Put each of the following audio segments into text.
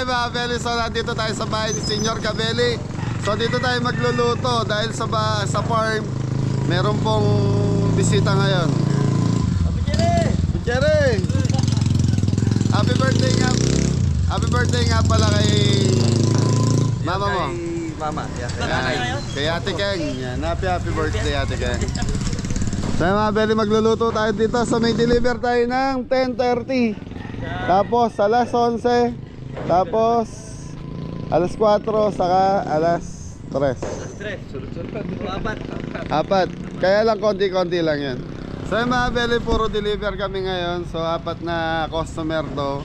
Okay mga Kabeli, so nandito tayo sa bahay ni Senyor Kabeli. So dito tayo magluluto dahil sa farm meron pong bisita ngayon. Jerry! Happy birthday nga. Happy birthday nga pala kay mama mo. Mama, kay Ate Keng. Yan, happy birthday Ate Keng. So mga Kabeli, magluluto tayo dito. So may deliver tayo ng 10:30. Tapos alas 11. Tapos alas 4. Saka alas 3. Apat. Kaya lang konti-konti lang yan. So mga Kabeli, puro deliver kami ngayon. So 4 na customer to.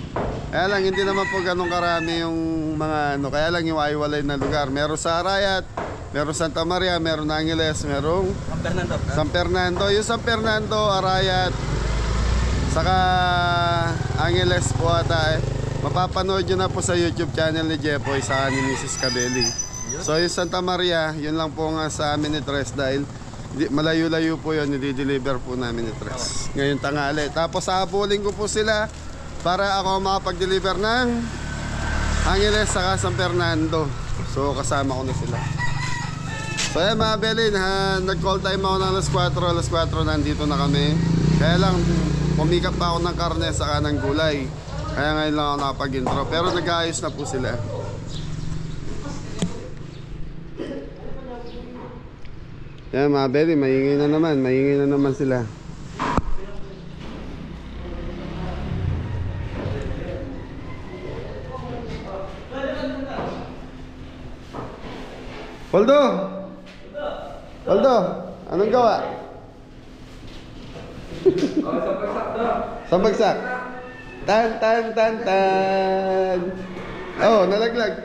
Kaya lang hindi naman po ganun karami yung mga ano. Kaya lang yung iwalay na lugar. Meron sa Arayat, meron Santa Maria, meron Angeles, merong San Fernando. Yung San Fernando, Arayat, saka Angeles po ata mapapanood nyo na po sa YouTube channel ni Jepoy sa ni Mrs. Kabeli. So yung Santa Maria, yun lang po nga sa amin ni Tres dahil malayo-layo po yun, nidi-deliver po namin ni Tres ngayong tanghali. Tapos habulin ko po sila para ako makapag-deliver ng Angeles saka San Fernando. So kasama ko na sila. So yan mga Kabeli, nag-call time ako ng alas 4 nandito na kami. Kaya lang pumikap pa ako ng karne saka ng gulay. Kaya ngayon lang ako nakapag-intro. Pero nag-aayos na po sila. Yan mga Kabeli, maingay na naman sila. Poldo, anong gawa? Sabagsak. Tan. Oh, nalaglag.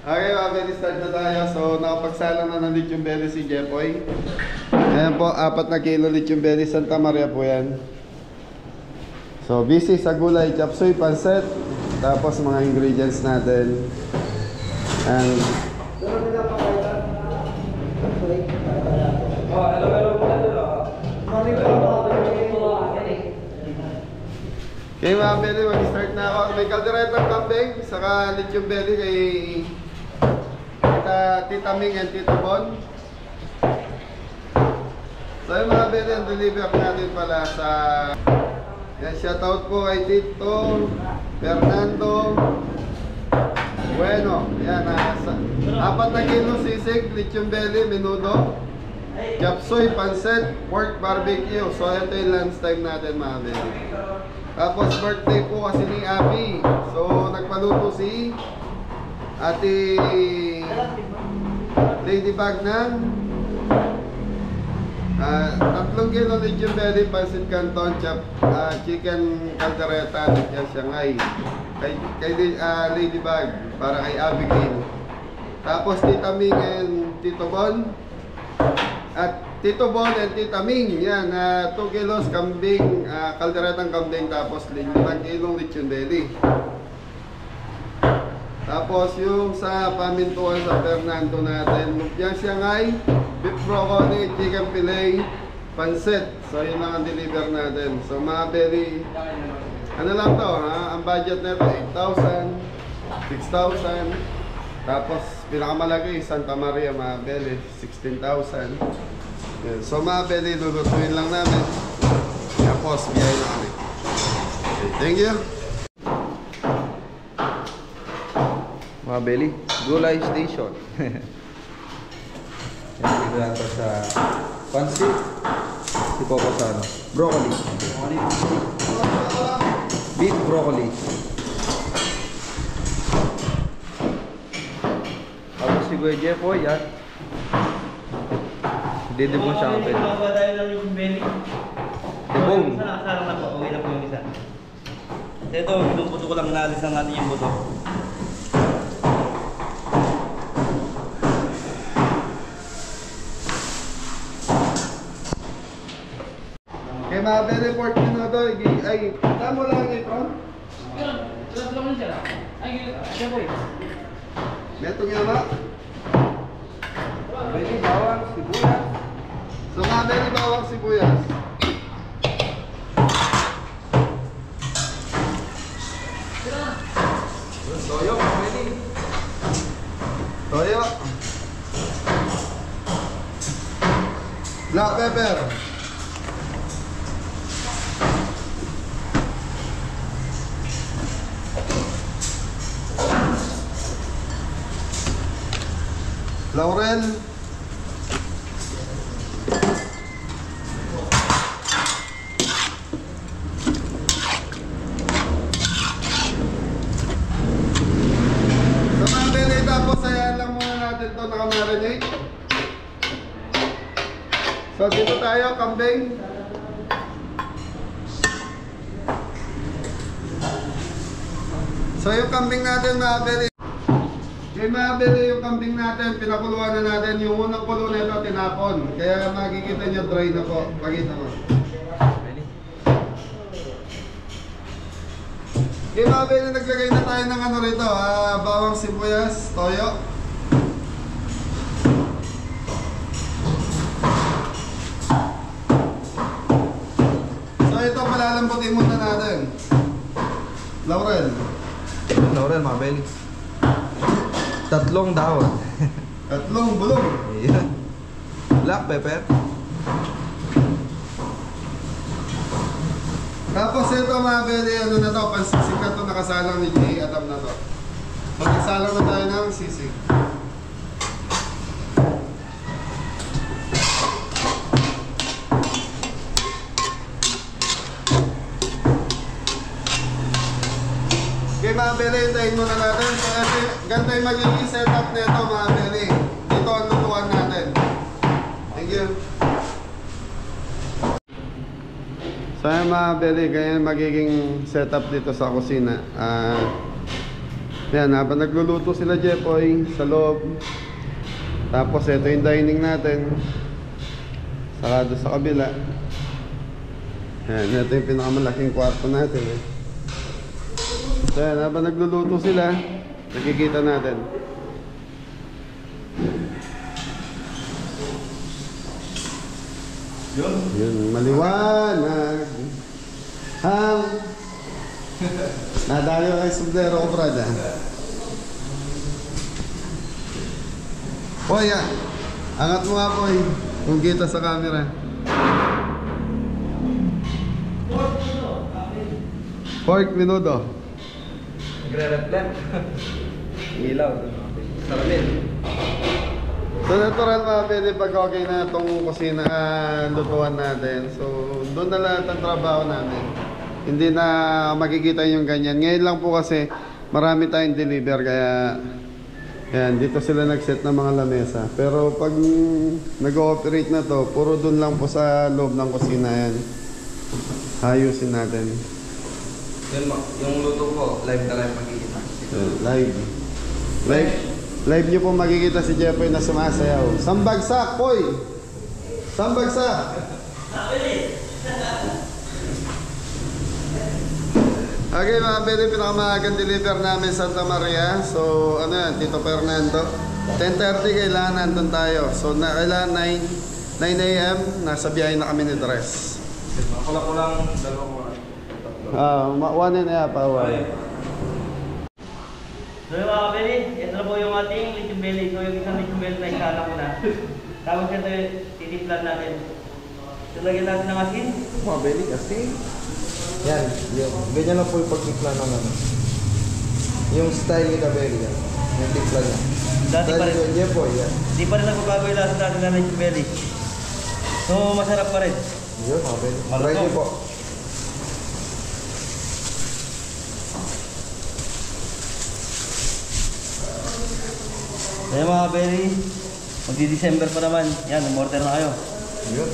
Okay, mga Kabeli, start na tayo. So, nakapagsalang na ng lechon belly si Jepoy. Ayan po, 4 na kilo lechon belly, Santa Maria po yan. So, busy sa gulay, chop suey, pancit. Tapos mga ingredients natin. And okay mga Kabeli, mag-start na ako. May kalderetang kambing, saka lechon belly kay Tita Ming and Tito Bon. So yung mga Kabeli, ang deliver natin pala sa yan, shoutout po kay Tito Fernando Bueno. Yan, 4 na kilo sisig, lechon belly, menudo, chapsoy, pancit, pork barbecue. So ito yung lunch time natin mga Kabeli. Tapos birthday po kasi ni Abby. So nagpaluto si Ate Ladybug ng 3 kilo lechon belly, pancit canton, chicken caldereta at Shanghai kay Ladybug para kay Abigail. Tapos Tita Ming and Tito Bon at Tito Bon and Tita Ming, yan, 2 kilos kambing, kalderetang kambing, tapos 5 kilong lechon belly. Tapos yung sa pamintuan sa Fernando natin, lumpiang Shanghai, beef broccoli, chicken fillet, pancit. So yun lang ang deliver natin. So mga Kabeli, ano lang to ha, ang budget nito 8,000, 6,000. Tapos pinakamalaki Santa Maria mga Kabeli, 16,000. So mga Kabeli, lulutuin lang namin. Tapos biyay na kami. Okay, thank you. mga Kabeli, gulay station. Yan, dito natin sa pancit. Si Popo sa ano, broccoli. Beef broccoli. Tapos si Kuya Jepoy, yan. Didibong siya kapit. Dibong. Sarang na po, okay na po yung isa. Ito, yung buto ko lang naalis ng natin yung buto. Okay mga Kabeli, report nyo na ito. Ay, tama mo lang apron? Metong yama? Pwede bawang, sibuyas. So mga Kabeli, bawang sibuyas. Toyo, pwede. Black pepper. Laurel. So mga bele, tapos ayan lang muna natin ito nakamarinate. So dito tayo, kambing. So yung kambing natin mga bele, mga bele yung kambing natin, pinakuluan na natin. Yung unang kulo nito tinapon. Kaya makikita nyo dry na po. Pakita mo. Okay mga bele, naglagay na tayo ng ano rito, bawang sibuyas, toyo. So ito palalambutin muna natin. Laurel. Laurel, mga belly. 3 dahon. 3 bulong. Ayan. Black pepper. Tapos ito mga bele, ano na to, pansisig na to, nakasalang ni Jay, alam na to. Magsasalang na tayo ng sisig. Okay mga bele, hintayin muna natin. So ito, ganito yung magiging setup nito mga bele. Dito ang lutuan natin. Thank you. So ayan mga bele, ganyan magiging setup dito sa kusina. Yan, habang nagluluto sila Jepoy sa loob. Tapos ito yung dining natin. Saka doon sa kabila. Yan, ito yung pinakamalaking kwarto natin eh. So yan, habang nagluluto sila, nakikita natin. Yun, maliwanag. Nadali ko kay Sublero ko, brad. Hoy, angat mo nga po kung kita sa camera. Pork menudo. Nagre-reflect. Ilaw. Salamin. So natural mga pwede pag okay na itong kusina lutuan natin. So doon na lahat ang trabaho natin. Hindi na makikita yung ganyan. Ngayon lang po kasi marami tayong deliver kaya yan, dito sila nag-set ng mga lamesa. Pero pag nag-ooperate na to, puro doon lang po sa loob ng kusina yan. Ayusin natin. Yun mo, yung luto ko, live na live makikita. Live. Live nyo po makikita si Jeffoy na sumasayaw. Sambagsak, Poy! Sambagsak! Okay mga pwede, pinakamahagang deliver namin Santa Maria. So ano yan, Tito Fernando. 10:30 kailangan nandun tayo. So kailangan 9 a.m. nasa biyahe na kami ni Dres. Kulang-kulang, 2 oras. 1 and a half hour. So yung mga kabeli, ito na po yung ating lithium belly. So yung isang lithium belly na isala ko na. Tapos ito titiplan natin. So lagyan natin ng asin. Mga belly kasi. Yan, yung ganyan lang po yung pagtipla ng ano. Yung style ni Kabeli yan. Yung tipla niya. Dati pa rin. Yan po, yan. Di pa rin nagbabago yung lasa natin ng lithium belly. So masarap pa rin. Yun, mga belly. Malutong. Try niyo po. Kaya mga kabeli, magdi-December pa naman. Yan, umorder na kayo. Yun.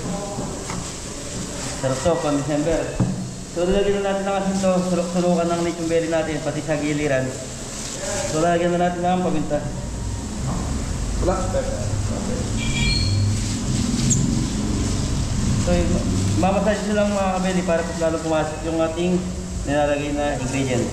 Sarap to, pang December. So lalagyan na natin ng asin to, sulok-sulukan ng lithium belly natin, pati sa giliran. So lalagyan na natin ng paminta. Black pepper. So mamassage nyo lang mga kabeli para mas lalo pumasok yung ating nilalagay na ingredient.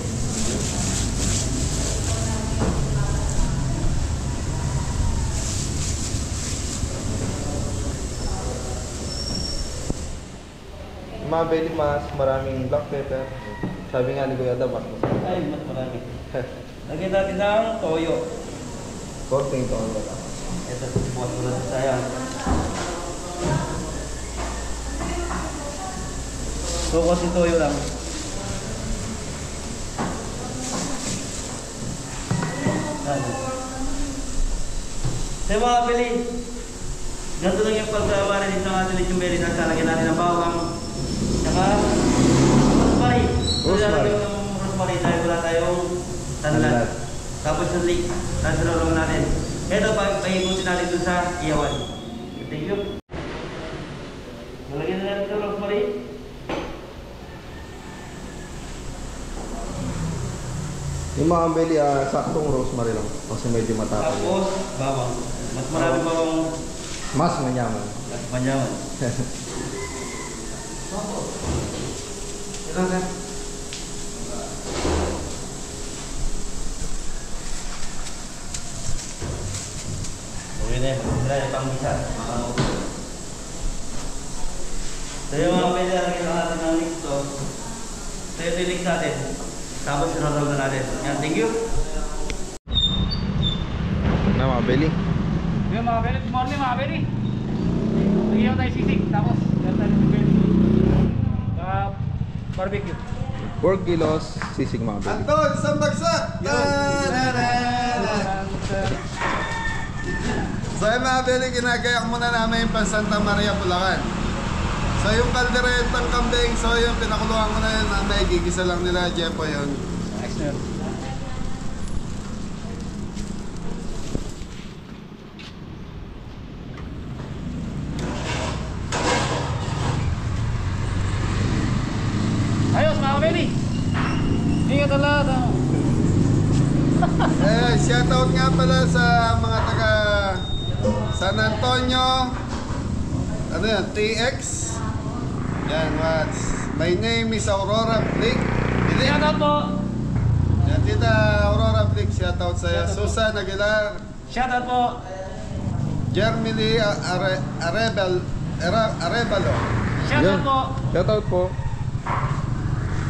Mga belly mas maraming black pepper. Sabi nga ni Kuya Dab, mas Ay, mas marami. Lagyan natin ng toyo. konting to. Ito, bukas mo na sayang. Suko si Toyo lang. Sa mga pili, ganito lang yung pagkawari dito ng ating lechon belly. Nagsalagyan natin ng bawang, saka rosemary. Rosemary. Yung rosemary dahil wala tayong tanlan. Tapos yung leek, nasalulong natin. Ito, pag-iikutin natin dun sa iyawan. Thank you. Nalagyan na natin sa rosemary. Yung mga belly, saktong rosemary lang. Kasi medyo matapang. Tapos, bawang. Mas marami bawang. Mas manyaman. Mas manyaman. Ilan ka? Okay na yun. Wala yung pang-isa. So yung mga pwede natin natin ng mix to. So ito yung mix natin. Tapos sinarap na natin. Yan, thank you. Na mga belly. Yung mga belly, good morning mga belly. Nagyaw tayo sisig, tapos meron tayo ng belly. Barbecue. 4 kilos sisig mga belly. Anton, isang bagsak! So yung mga belly, ginagayak muna namin yung pan Santa Maria, Bulacan. So yung kalderetang kambing, so yung pinakuluan ko na yun, may gigisa lang nila, Jepo yun. Nice na yun. Ayos mga belly. Ingat ang lahat. Shoutout nga pala sa mga taga San Antonio, ano yan, TX. Yan, my name is Aurora Blake. Shoutout po. Yan, tita Aurora Blake, shoutout sa'yo. Susan Aguilar, Shoutout po. Jeremy Lee Arevalo, Shoutout po. Shoutout po.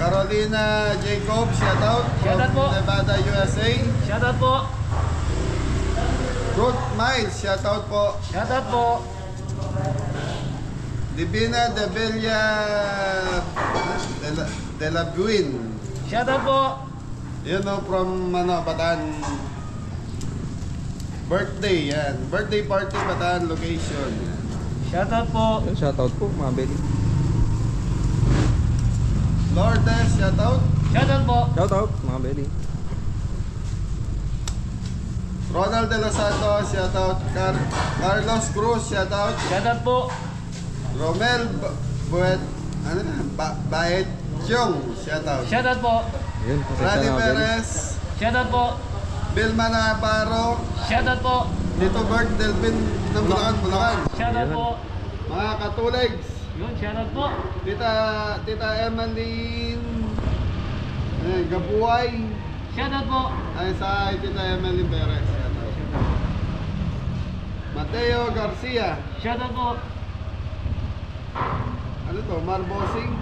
Carolina Jacob, shoutout Shoutout po. from Nevada, USA. Shoutout po. Ruth Miles, shoutout po. Shoutout po. Divina de Bella de la Buin. Shoutout po. Yun o, from Bataan. Birthday, yan. Birthday party, Bataan location. Yan. Shoutout po. Yun, shoutout po mga belly. Lourdes, shoutout. Shoutout po. Shoutout mga belly. Ronald De Los Santos, shoutout. Carlos Cruz, shoutout. Shoutout po. Romel Buet, ano na, Baet Chong, shoutout. Shoutout po. Yun, Rani pasensya na mga belly. Perez, Shoutout po. Vilma Navarro, Shoutout po. Dito Bert Delvin ng Bulacan. Shoutout po. Mga katulegs, Yun, shoutout po. Tita Emeline Gabuay. Shoutout po. Ay sa Tita Emeline Perez. Shoutout. Mateo Garcia. Shoutout po. Ano to? Marbosing.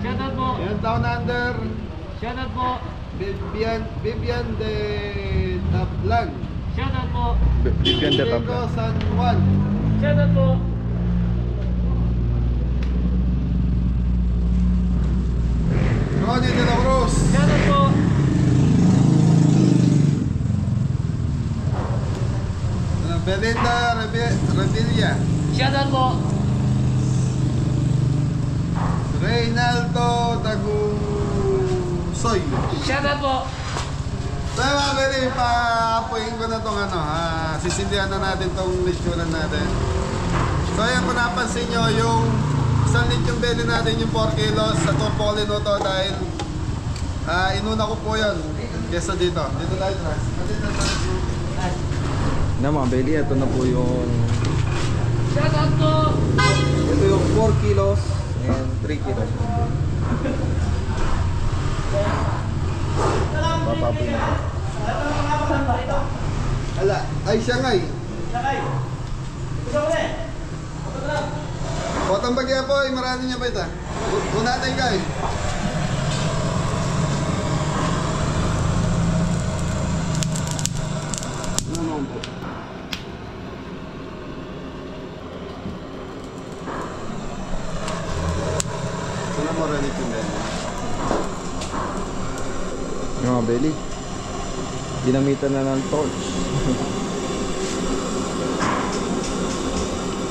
Shoutout po. Yan, Down Under. Shoutout po. Vivian de Tablan. Shoutout po. Bigyan de Diego tabla. San Juan. Shoutout po. Ronnie De La Cruz. Shoutout po. Belinda Revilla. Shoutout po. Reynaldo Dagusoy. Shoutout po. So mga pwede, paapuin ko na itong sisindihan na natin itong lechonan natin. So ayan, kung napansin nyo, yung isang lechon belly natin, yung 4 kilos sa Turpolino to dahil inuna ko po yun kesa dito. Dito tayo, Trans. Na mga belly, ito na po yung Shoutout po. ito yung 4 kilos and 3 kilos. Papapoy na. Ala, ay siya nga eh. Potong bagya po, marami niya pa ito. Unatay ka eh. Ano po? So mo rin itindihan. Yung mga belly. Ginamitan na ng torch.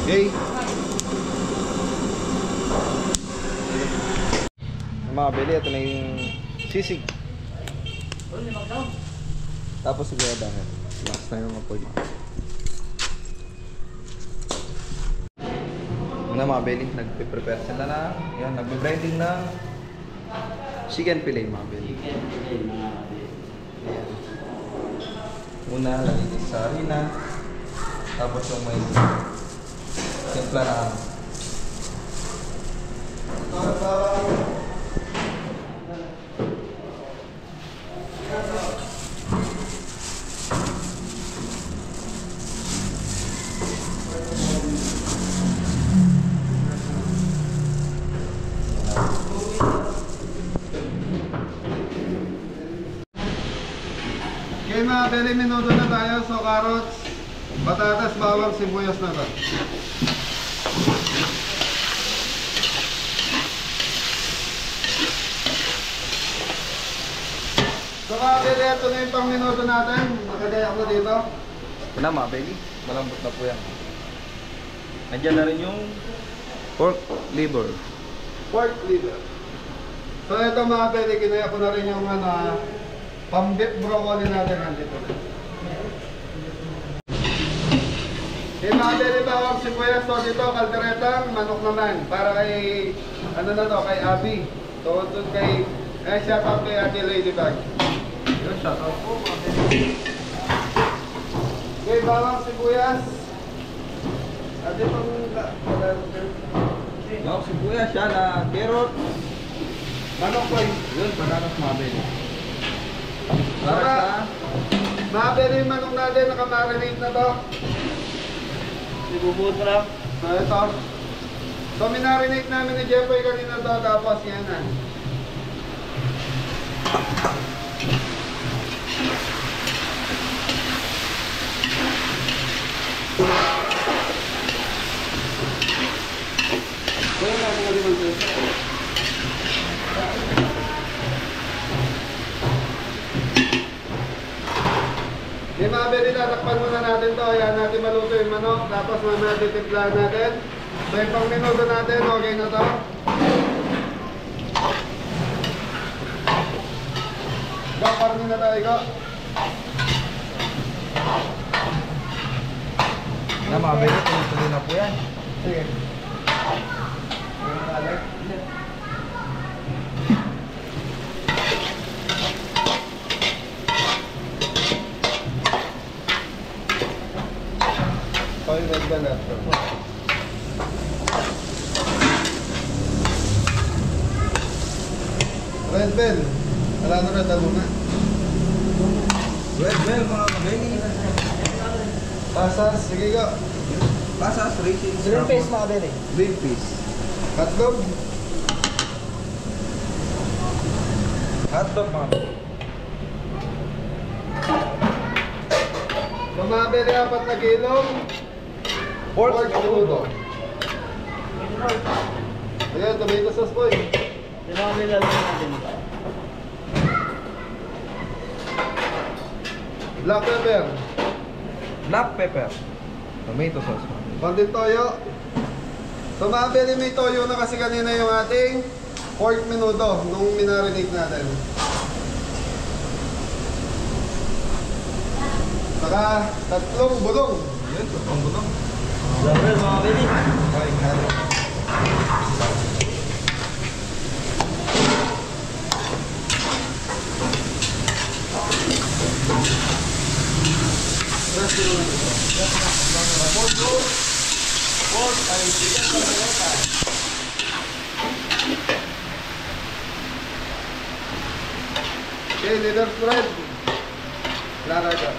Okay. Yung mga belly, ito na yung sisig. Tapos siguro dahil. Last time naman po yun. Mga belly, nagpe-prepare sila na. Yan, nagbe-blending ng chicken fillet mga belly. Chicken fillet mga kabili. Ayan. Una, lagay sa harina. Tapos yung may simpla na Okay mga belly, minuto na tayo. So carrots, patatas, bawang, sibuyas na to. So mga belly, ito na yung pang minuto natin. Nakagayak na dito. ito na mga belly. Malambot na po yan. Nandiyan na rin yung pork liver. Pork liver. So ito mga belly, kinaya ko na rin yung pang-beef broccoli natin nandito na. Okay mga belly, bawang sibuyas to dito, kalderetang, manok naman. Para kay, ano na to, kay Abby. So doon kay, shout out kay Ate Ladybug. Yun, shout out po mga belly. Okay, bawang sibuyas. Ate pang... Yung sibuyas siya na carrot. Manok ko eh. Yun, pananas mga belly. Para Para sa mga belly, yung manok natin, nakamarinate na to. Ibubuhos mo lang. So ito. So minarinate namin ni Jeffoy kanina to, tapos yan na. Kaya natin ka limang peso. Di mga belly, tatakpan muna natin to. Ayan natin maluto yung manok. Tapos mamaya titimplahan natin. So yung pang minuto natin, okay na to. Go, parang na tayo, go. na mga belly, tuloy na po yan. Sige. Oil red balat. Red bell. Wala na red, ano na? Red bell mga belly. Pasas, sige go. Pasas, racing. Green face mga kabili. Green peas. Hotdog. Hotdog mga belly. Tumabili 4 na kilong pork crudo. Ayan, tomato sauce po eh. Yung mga nilalagay natin. Black pepper. Black pepper. Tomato sauce mga belly. Konting toyo. Tumabili may toyo na kasi kanina yung ating pork menudo nung minarinate natin. Saka 3 bulong. Yun, tutong butong. Grabe mga kabili. Okay, kaya. Okay, leader spread. Lara ka.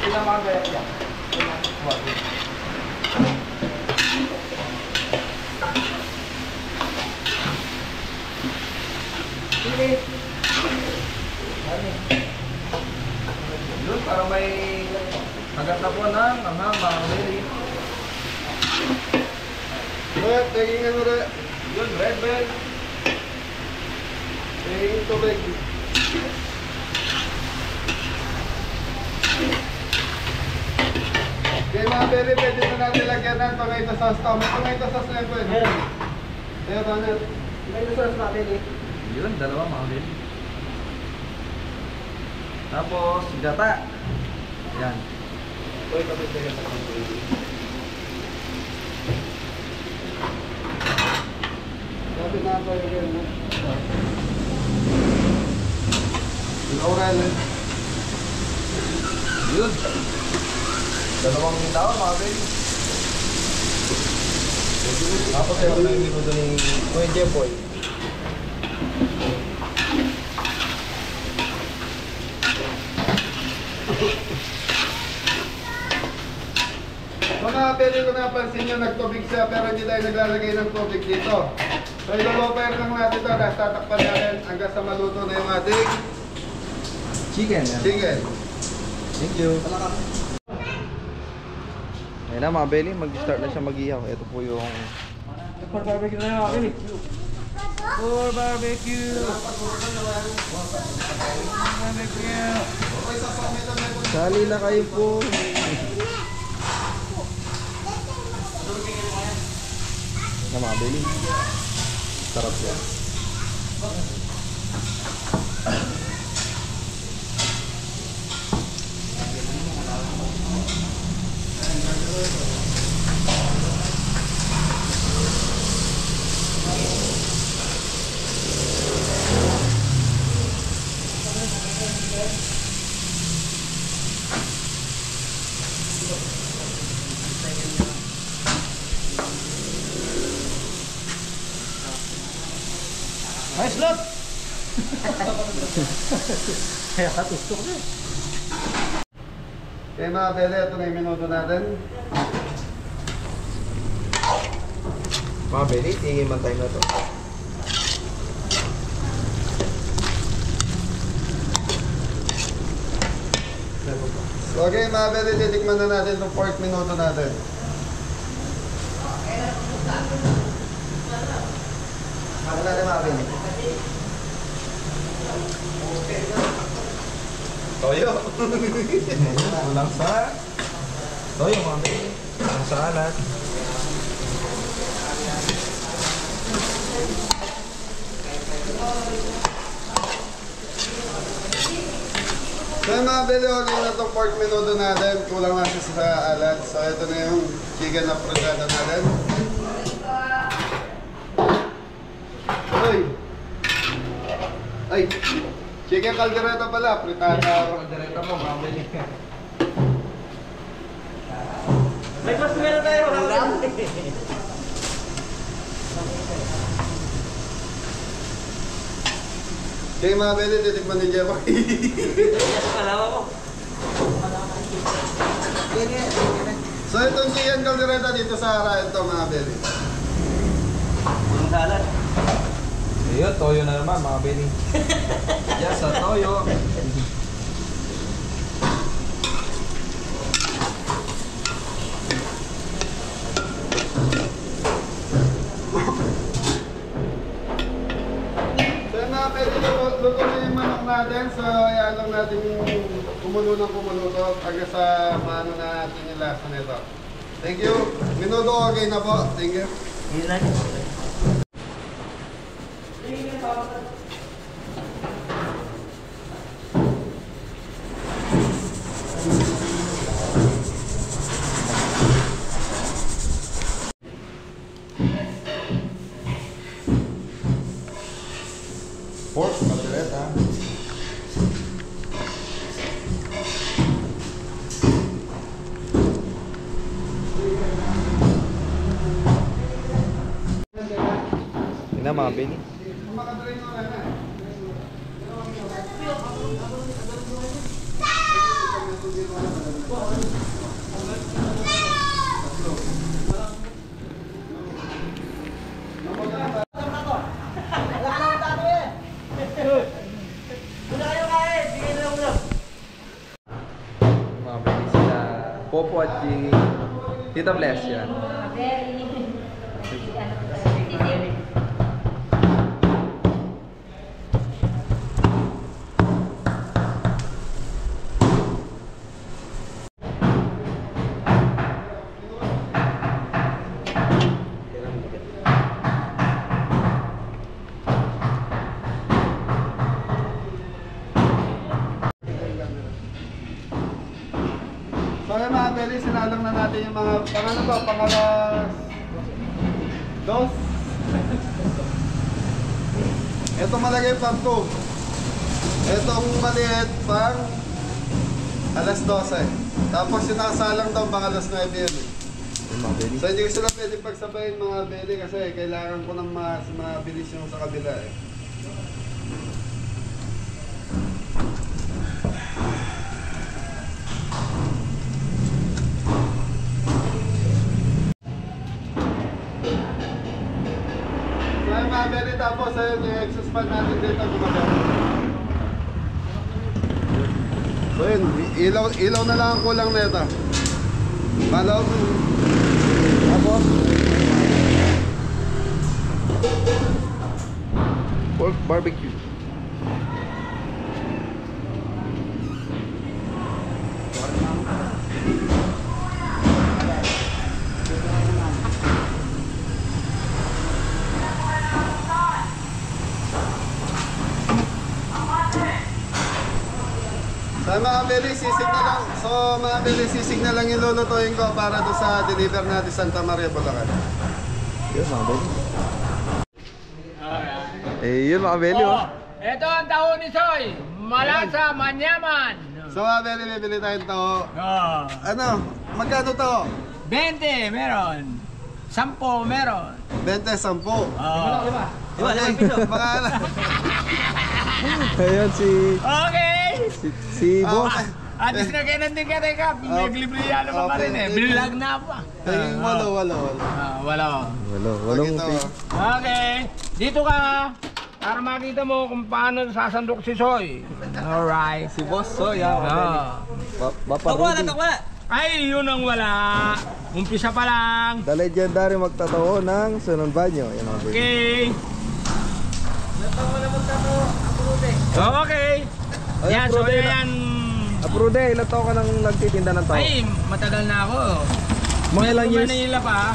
Pinamagaya yan. Yun, para may agad na po ng anghang mga belly. Red, tingin nga mo red. Yun, red bell. Tingin tubig. Okay mga beri, pwede na natin lagyan ng tomato sauce to. May tomato sauce na yun pwede. Meron. Ayun, Ronald. May sauce mga Beli. Yun, dalawa mga beli. Tapos, gata. Yan. Uy, kapit ka sa mga Beli. Sabi na ako yung mo. Yung oral eh. Yun. Dalawang tao mga beli. Tapos ito na yung minuto ni Kuya Jepoy. Mga pwede ko napansin nyo, nagtubig siya pero hindi tayo naglalagay ng tubig dito. So ilo-lower lang natin ito, tapos tatakpan natin hanggang sa maluto na yung ating Chicken. Yan. chicken. Thank you. Ayan na mga beli, mag-start na siya mag-ihaw. Ito po yung For barbecue na mga Beli. For barbecue. Barbecue. sali na kayo po. Na mga beli. Sarap yan. Nice lot! Kaya katustok na. Okay mga bele, ito na yung minuto natin. Mga beli, tingin man time na to. Okay mga bele, titikman na natin itong 4th minuto natin. Ano na mga beli? Toyo. Kulang sa toyo mga beli. Kulang sa alat. So yung mga bele, okay na itong 4th minuto natin. Kulang na siya sa alat. So ito na yung chicken na prosada natin. Uy! Ay! Chicken caldereta pala, fritada. Direta mo mga beli. May customer na tayo. Okay mga bele, titikman ni Jeff. Kalawa ko. So itong chicken caldereta dito sa harapan ito mga bele. Ang salad. Ayun, toyo na naman mga beli. Yes, sa toyo. So yung mga bele, luto na yung manok natin. So ayan lang natin yung kumulo ng kumulo hanggang sa maano na natin yung lasa nito. Thank you. Minuto okay na po. Thank you. Yun lang. Pork, caldereta. Yun na mga beli. Makadalhin mo na. Mga beli sila. Popo at si Tita Bless yan. So yung mga belly, sinalang na natin yung mga pangano ba? Pangalas dos. Ito malagay pang 2. Itong maliit pang alas 12. Tapos yung nakasalang daw pang alas 9 yun. So hindi ko sila pwede pagsabayin mga belly kasi kailangan ko ng mas mabilis yung sa kabila eh. Tapos ayun yung exhaust fan natin dito gumagana. So yun, ilaw na lang ang kulang nito. Malaw. Tapos Pork barbecue. So mga belly, sisig na lang. So mga belly, sisig na lang yung lulutuin ko para doon sa deliver natin Santa Maria, Bulacan. Yun mga belly. Yun mga belly oh. Ito ang taho ni Soy. Malasa, manyaman. So mga belly, bibili tayong to. Ano? Magkano to? 20 meron. 10 meron. 20, 10. Mga Ayan Okay. si boss. Atis na kayo nandun ka, teka. Naglibre yan naman ka rin eh. Bilag na pa. Tingin walo. Wala. Walong Okay. Dito ka. Para makita mo kung paano sasandok si Soy. Alright. Si boss Soy ha. Baparudi. Ay, yun ang wala. Umpisa pa lang. The legendary magtatawo ng Sunong Banyo. Yan mga belly. Okay. Okay. Yan, so yan. Aprude, ilan taon ka nang nagtitinda ng tao? Ay, matagal na ako. Mga ilang years? Manila pa.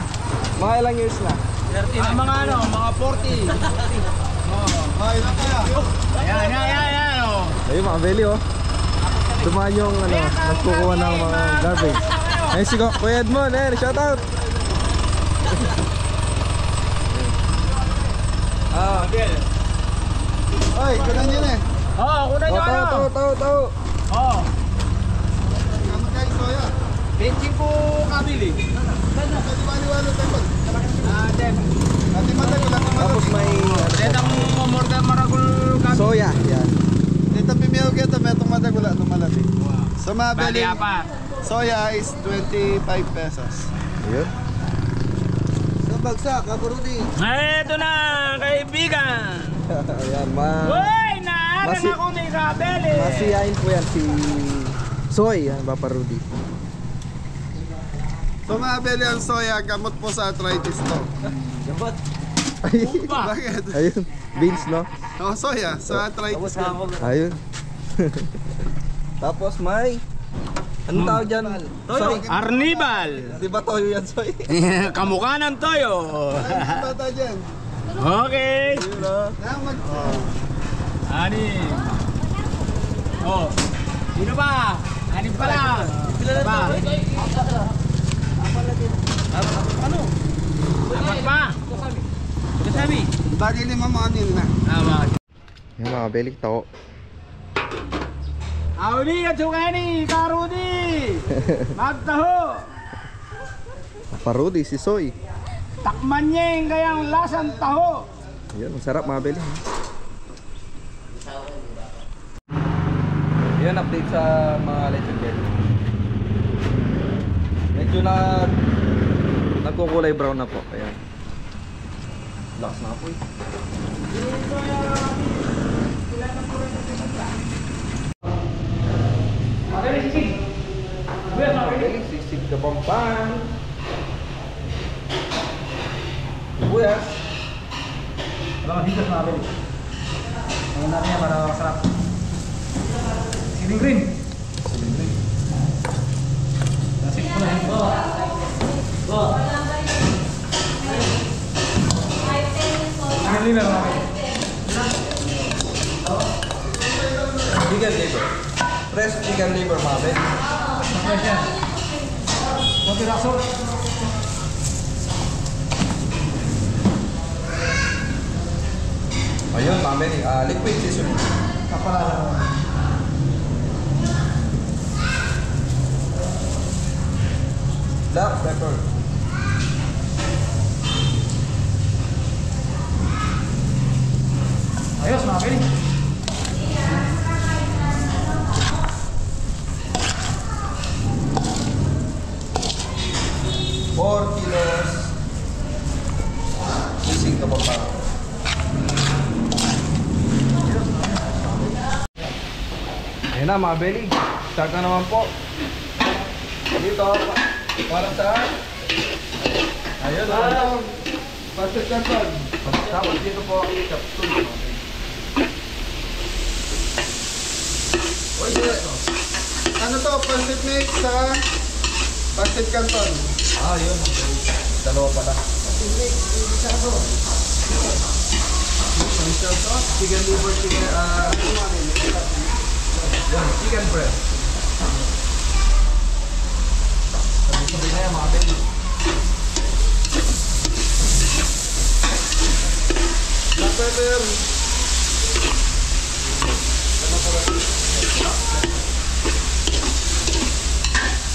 Mga ilang years na? Mga ano, mga 40. Ay, na kaya. Yan. Oh. Ayun mga belly oh. Tumahan yung nagkukuha ng mga garbage. Ayun si Kuya Edmond, shout out. Bill. Ay, kunan yun eh. Kunan nyo ano? Tao. Kamu kayo soya. 25 kabili. Kaliwalo tayo. Dem. Ati matay ko lang. Tapos may Detang mortar maragul kabili. soya. Yan. Dito pimiyaw kita, may itong matay ko lang. Tumalati. So mga Bali belly, apa? soya is 25 pesos. Ayun. Bagsak, Kaburudi. Ito na, kaibigan. Ayan, Uy, naaran ako ni Isabel eh. masiyain po yan si Soy, yan, Baparudi. So mga belly, ang soya, gamot po sa arthritis to. Upa. Bakit? Ayun, beans no? Oh, soya, sa arthritis ko. Ayun. Tapos may anong tawag dyan? Soy? Arnibal. Di ba toyo yan, Soy? Kamukha ng toyo. Ay, bata dyan. Okay. Ani. Sino ba? Ani pala. Ba? Ano? Apat pa. Kasabi. Bagay 5 mga anin na. Yung mga belik tao. Auli at sukani, karudi. Magtaho. Baparudi si Soy. Takman niya yung kayang lasang taho. Ayun, masarap mga belik. Yan, update sa mga lechon belly. Medyo nagkukulay brown na po. Ayan. Lakas na po eh. Sisig ka pampang. Sibuyas. Wala kang higas mga beli. Ang natin yan para masarap. Siling green. Nasip ko na yun. Go. Chicken liver mga beli. Chicken liver. Fresh chicken liver, mga Ben. Fresh yan. Mga piraso. Ayun, mga Ben. Liquid seasoning. Kapalala mo. Black pepper. Ayos mga beli. 4 kilos. Sisig ka pa pa. Ayun na mga belly. Start na naman po. Dito, para saan? Ayun na. Pasok canton. Tapos dito po ang capsule. Oy, ano to? Pancit mix sa pancit canton. Ah, yun. Dalawa pala. Chicken liver, chicken, yun, chicken breast. Sabi na yan, mga baby. Black pepper.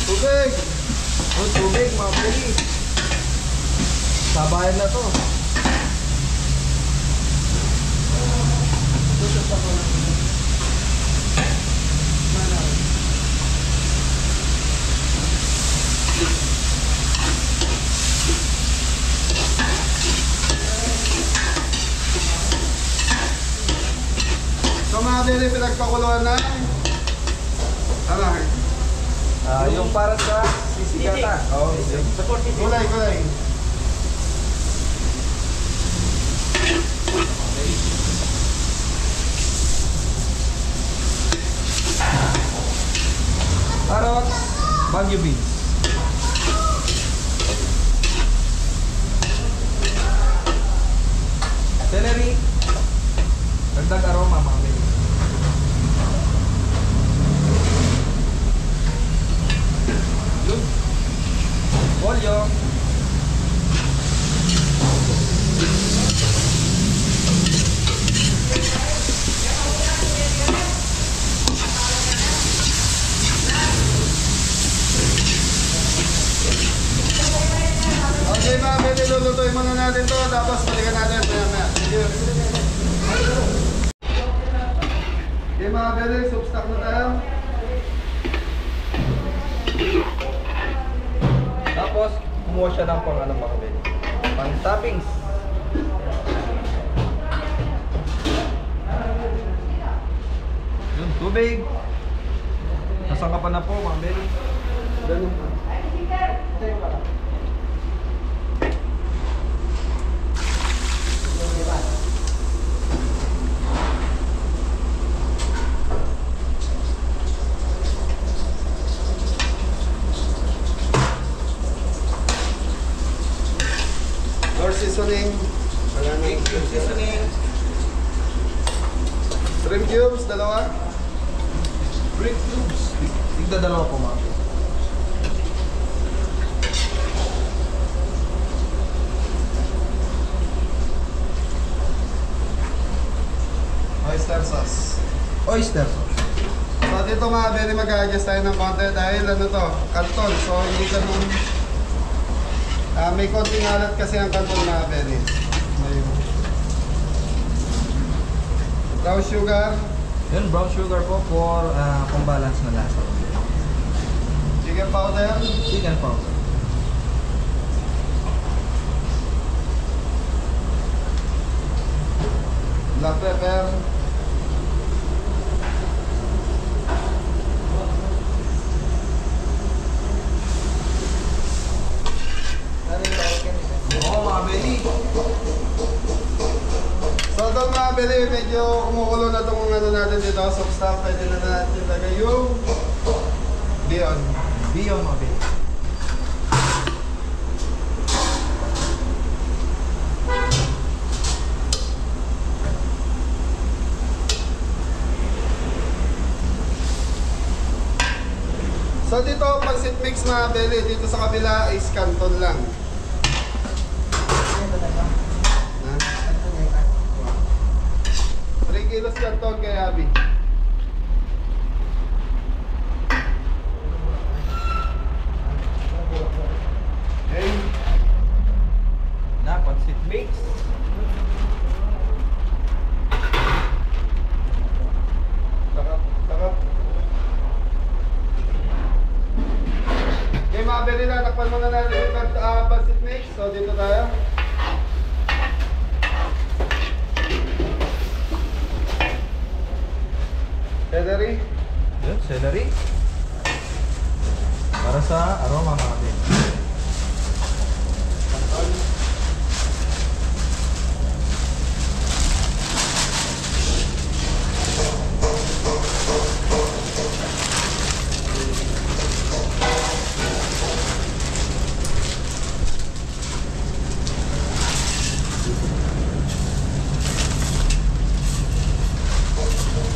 Tubig. Oh, tubig, mga baby. Sabayan na to. So mga bili, pinagpakuluan na. Ano? Yung para sa sisigata. Oh, Support it. Kulay, kulay. carrots, Baguio beans. Celery, dagdag aroma, mga baby. Yun. Pollo. Okay mga bili, lulutuin muna natin to. Tapos balikan natin. Okay mga bili, substock na tayo. Tapos, kumuha siya ng pang ano, mga baby. Pang toppings. Yun, tubig. Nasangkapan na po, mga baby. Ganun pa. Or seasoning. Wala na. Seasoning. Shrimp cubes, dalawa. Brick cubes. Tigda dalawa po, mga baby. Oyster sauce. Oyster sauce. So dito mga bili, mag-a-adjust tayo ng konti dahil ano to, kanton. So hindi ganun. May konting alat kasi ang kanton mga bili. Brown sugar. Yun, brown sugar po for pang-balance na lasa. Chicken powder. Chicken powder. Black pepper. Oo, mga baby. mga bili, medyo kumukulo na itong ano natin dito. So stop, pwede na natin lagay yung Beyond. Beyond mga beli. So dito, pancit mix mga beli, dito sa kabila is canton lang. Ha? 3 kilos canton kay Abby. Okay. Na, pancit mix. Takap, takap. Okay mga beli na, takpan muna natin yung pancit mix. So dito tayo. Celery. Yun, celery. Para sa aroma mga beli. Canton.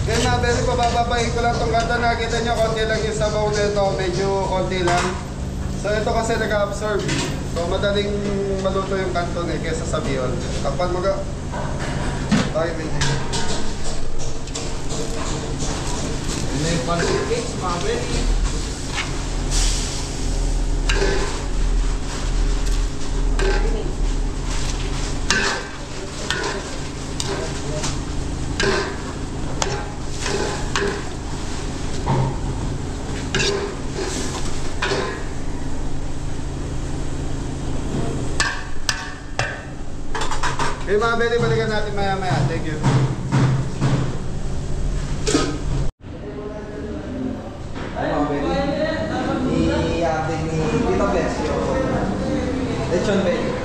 Ngayon mga beli, pabababahin ko lang itong kanta. Nakita nyo, konti lang yung sabaw nito. Medyo konti lang. So ito kasi nag-absorb. So madaling maluto yung kanton eh, kesa sa bihon. Takpan mo ka. Tayo, Benji. Yun na yung pancit mix mga beli. Okay mga beli, balikan natin maya maya. Thank you. Mga beli. I-update ni Tito Bless yung lechon belly.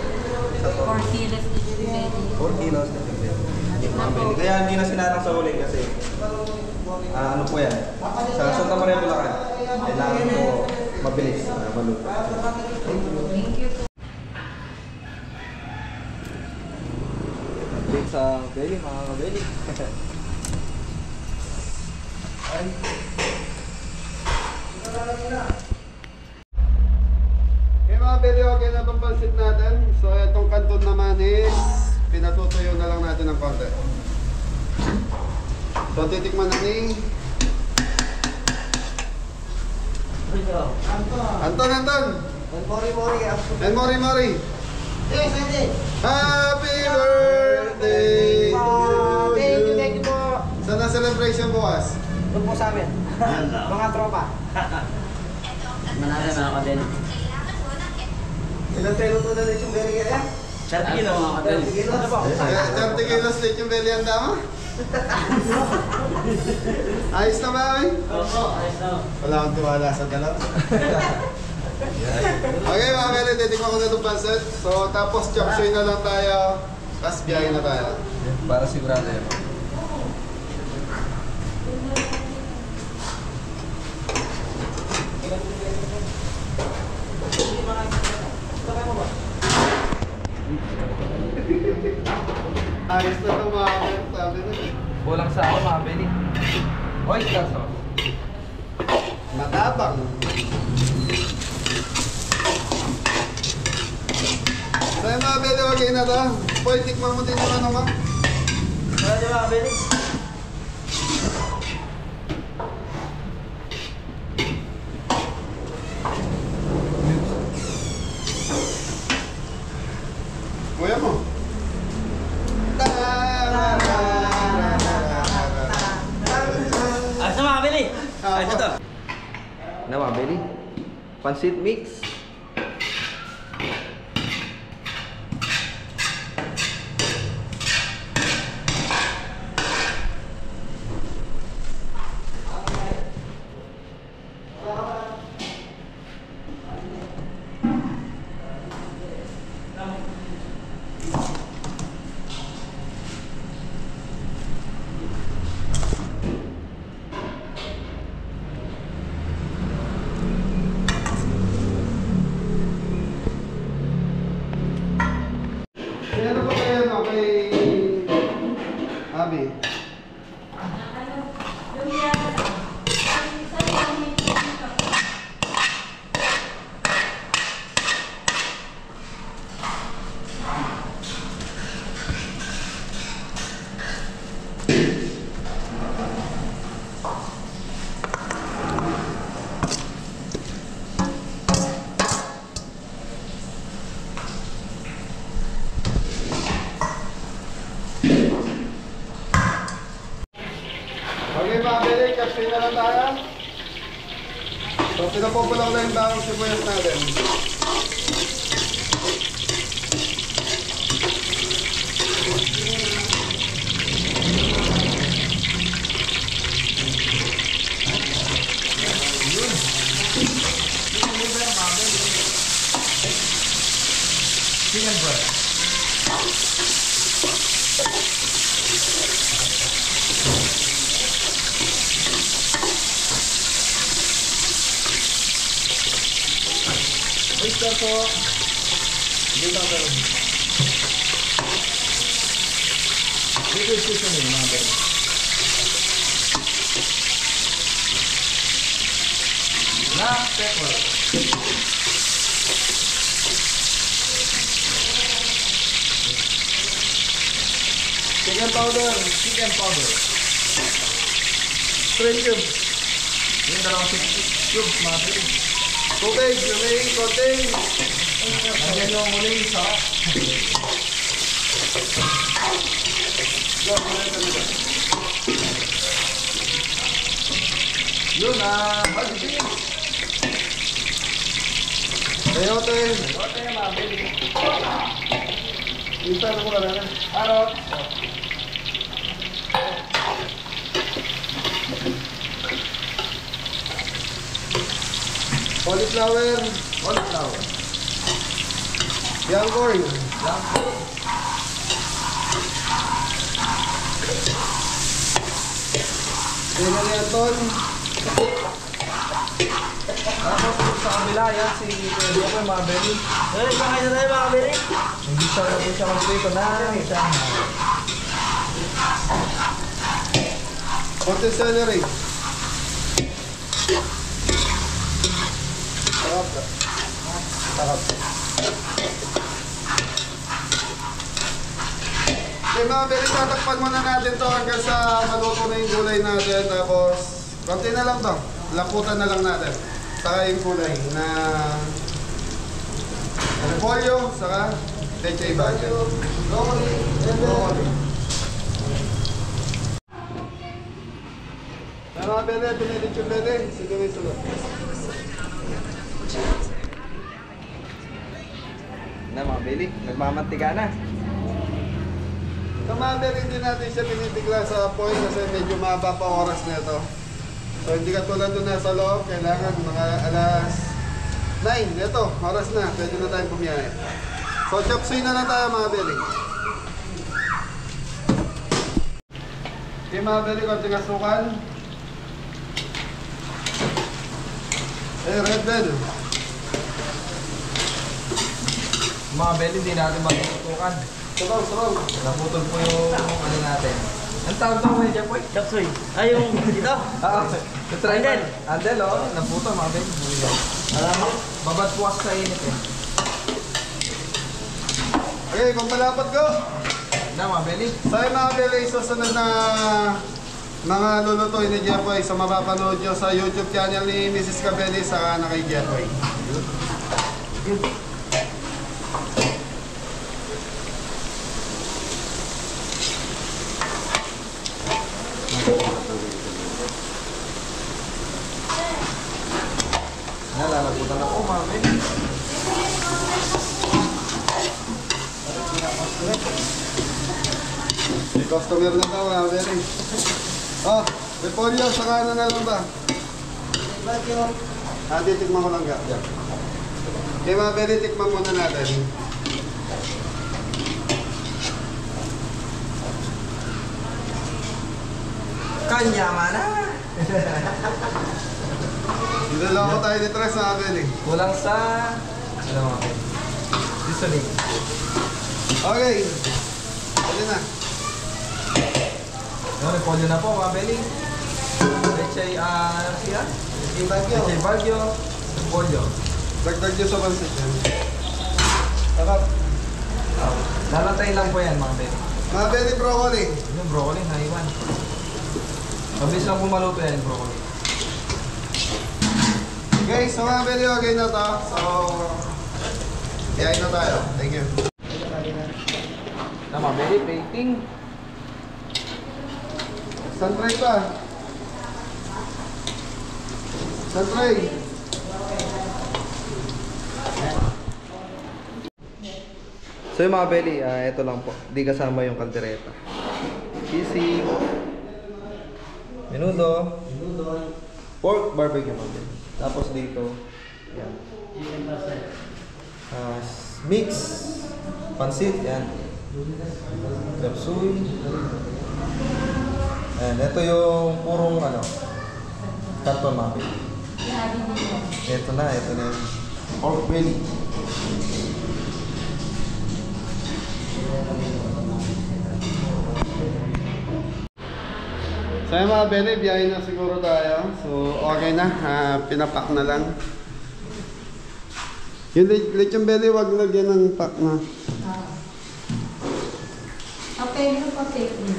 Sa to. 4 kilos din yung baby. 4 kilos lechon belly. Yung mga belly. Kaya hindi na sinarang sa uling kasi ano po yan. Sa Santa Maria Bulacan. Kailangan po mabilis na maluto. Thank you. Update sa belly mga belly. Ay. Okay mga beli, okay na itong pansit natin. So itong kanton naman is pinatutuyo na lang natin ng konti. So titikman na ni Anton, Anton! And Mori Mori! Happy birthday to you! Thank you po. Saan ang celebration bukas? Doon po sa amin. Mga tropa. Manalo na ako din. Ilang tayo po na rin yung belly kaya? 30 kilo mga kadal. Ano po? 30 kilos late yung belly ang dama? Ayos na ba, Ay? Oo, ayos na. Wala akong tiwala sa dalawa. Okay mga beli, titikman ko na itong pansit. So tapos chop suey na lang tayo. Tapos biyahe na tayo. Para sigurado yan. Ayos na itong mga beli, sabi na. Kulang sa ako mga belly. Oyster sauce. Matabang. So yung mga beli, okay na to. Boy, tikman mo din yung ano mo. Wala di mga beli? Kuya mo. Ayos na mga beli. Ayos na to. Na mga belly. Pancit mix. Chopsay na lang tayo. So, pinapupulaw na yung bawang sibuyas natin. Chicken breast. Oyster po. Dito ang meron. Dito yung seasoning mga meron. Black pepper. Chicken powder. Chicken powder. Shrimp cubes. Yung dalawang cubes mga meron. Tubig. Yung konting. Nandiyan yung uling sa yun magiging Sayote. ote mga baby. Isa na ko na lang. Arot. Cauliflower. Cauliflower. Young corn. Tingnan yan, Ton. Tapos sa kabila yan si Pedro ko mga baby. Eh, kakain na tayo mga beri. Nag-isa na po siya mag-prito na Shanghai. Konting celery. Sarap ka. Sarap. Okay mga beri, tatakpan muna natin to hanggang sa maluto na yung gulay natin. Tapos, konti na lang to. Laputan na lang natin. Saka yung gulay na repolyo, saka pechay bagay. Broccoli. Mga beri, pinilit yung beri. Sige, may sulot. Na mga baby, nagmamantika na. Sa mga beri, hindi natin siya pinitigla sa point kasi medyo mahaba pa oras nito. So hindi ka tulad doon nasa loob, kailangan mga alas 9. Ito, oras na, pwede na tayong pumiyahe. So chopsuey na lang tayo mga beri. Okay mga beri, konting asukal. Red bell. Mga baby, hindi natin magtutukan. Sabaw, sabaw. Naputol po yung ano natin. Ang tawag daw ngayon dyan po eh. Chapsoy. Ay, yung dito. Try Andel. Andel oh, naputol mga baby. Babad puwas sa init eh. Okay, kung palapot ko. Na mga baby. So yung mga beri, susunod na mga lulutuin ni Jeffoy sa mapapanood nyo sa YouTube channel ni Mrs. Cabelli saka na kay Jeffoy. Nalalaputan ako mga baby. May customer na daw mga beri. Oh, repolyo, saka ano na lang ba? Titikman ko lang ka. Okay mga beri, tikman muna natin. Kanya mana. Niloloko tayo ni Tres mga beri. Kulang sa ano mga baby. Seasoning. Okay. Pwede na. No, repolyo na po mga baby. Pechay siya? Yung bagyo. Pechay bagyo. Repolyo. Dagdag nyo sa pansit yan. Sarap. Lalatay lang po yan mga baby. Mga beri, broccoli. Yung broccoli, naiwan. Mabilis lang pumaluto yan yung broccoli. Okay, so mga beri, okay na to. So, iyain na tayo. Thank you. Tama, baby, plating. Saan try pa? Santray. So yung mga belly, ito lang po. Di kasama yung kaldereta. Sisig. Menudo. Pork barbecue mga belly. Tapos dito, yan. Mix. Pansit, yan. Chapsuy. And ito yung purong canton mga belly. Ito na yung pork belly. So yung mga bele, biyahe na siguro tayo. So okay na, pinapak na lang. Yung lechon bele, wag lagyan ng pack na. Okay, ano pa paper?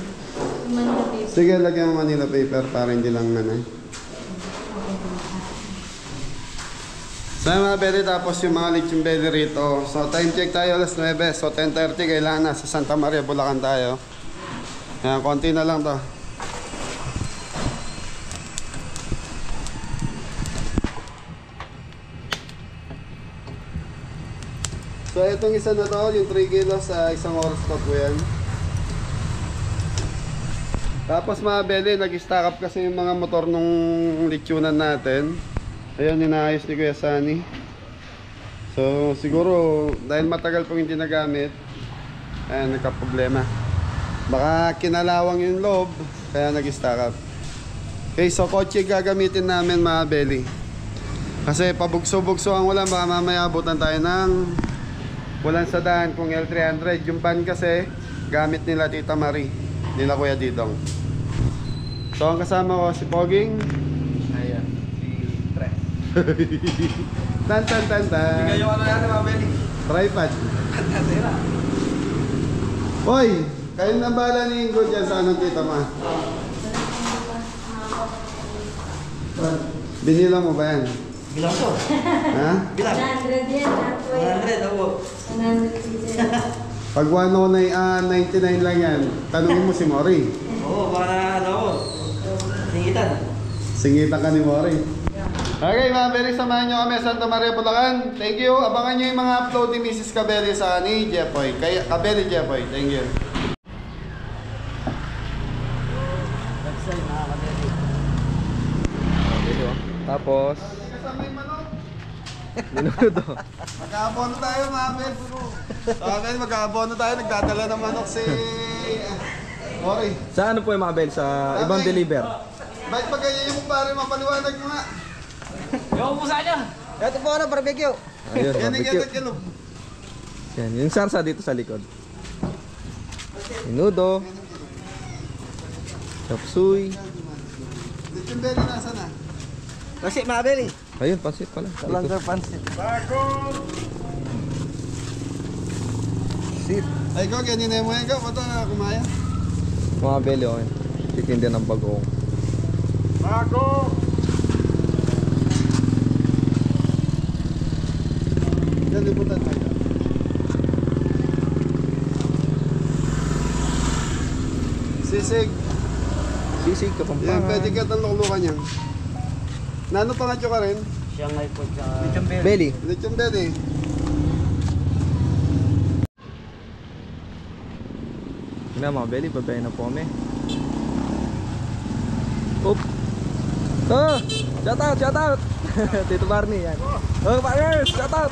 Manila paper. Sige, lagyan mo Manila paper para hindi lang So yung mga bele, tapos yung mga lechon bele rito. So time check tayo alas 9. So 10:30 kailangan na sa Santa Maria, Bulacan tayo. Ayan, konti na lang to. So itong isa na to, yung 3 kilos sa isang oras pa po yan. Tapos mga bele, nag-stack up kasi yung mga motor nung lechonan natin. Ayun, inaayos ni Kuya Sunny. So siguro, dahil matagal pong hindi nagamit, ayan, nagka-problema. Baka kinalawang yung loob, kaya nag-stack up. Okay, so kotse gagamitin namin mga bele. Kasi pabugso-bugso ang ulan, baka mamaya abutan tayo ng ulan sa daan kung L300. Yung van kasi gamit nila Tita Marie, nila Kuya Didong. So ang kasama ko si Poging. Ayan, si Tre. Tan. Bigay yung natin mga belly. Tripod. Hoy, kayo na bala ni Ingo dyan sa anong Tita Ma. Binila mo ba yan? Bilang ko. Ha? Bilang. 100 yan, not 100 ako. 100 pieces. Pag 199 lang yan, tanungin mo si Mori. Oo, para ako. Singitan. Singitan ka ni Mori. Okay mga beli, samahan nyo kami sa Santa Maria, Bulacan. Thank you. Abangan nyo yung mga upload ni Mrs. Cabelli sa ni Jepoy. Kaya Cabelli Jepoy. Thank you. Tapos, Kasama yung manok. menudo. Magkaabono tayo mga bel. Okay, magkaabono tayo. Nagdadala ng manok si Mori. Sa ano po yung mga belly? Sa ibang deliver. Bakit pag ganyan yung pare, mapaliwanag mo nga. Ito po barbecue. Ayun, Yan yung barbecue. gano'n. Yan, yung sarsa dito sa likod. Menudo. Chapsuy. Lechon belly nasa na? Kasi mga belly. Ayun, pansit pala. Longer pansit. Sit. Ay ko, ganyan mo yan ka. Pato na kumaya. Mga belly, okay. Titinda ng bagong. Yan, liputan tayo. Sisig. Sisig, Yan, kapampangan. pwede ka itang luklukan yan. Nano pa nga ka rin? Siya ngay po siya. Belly. Lechon belly. Yun na mga belly, babayin na po kami. Oop! Oh! Shout out! Tito Barney, yan. Oh, partners! Shout out!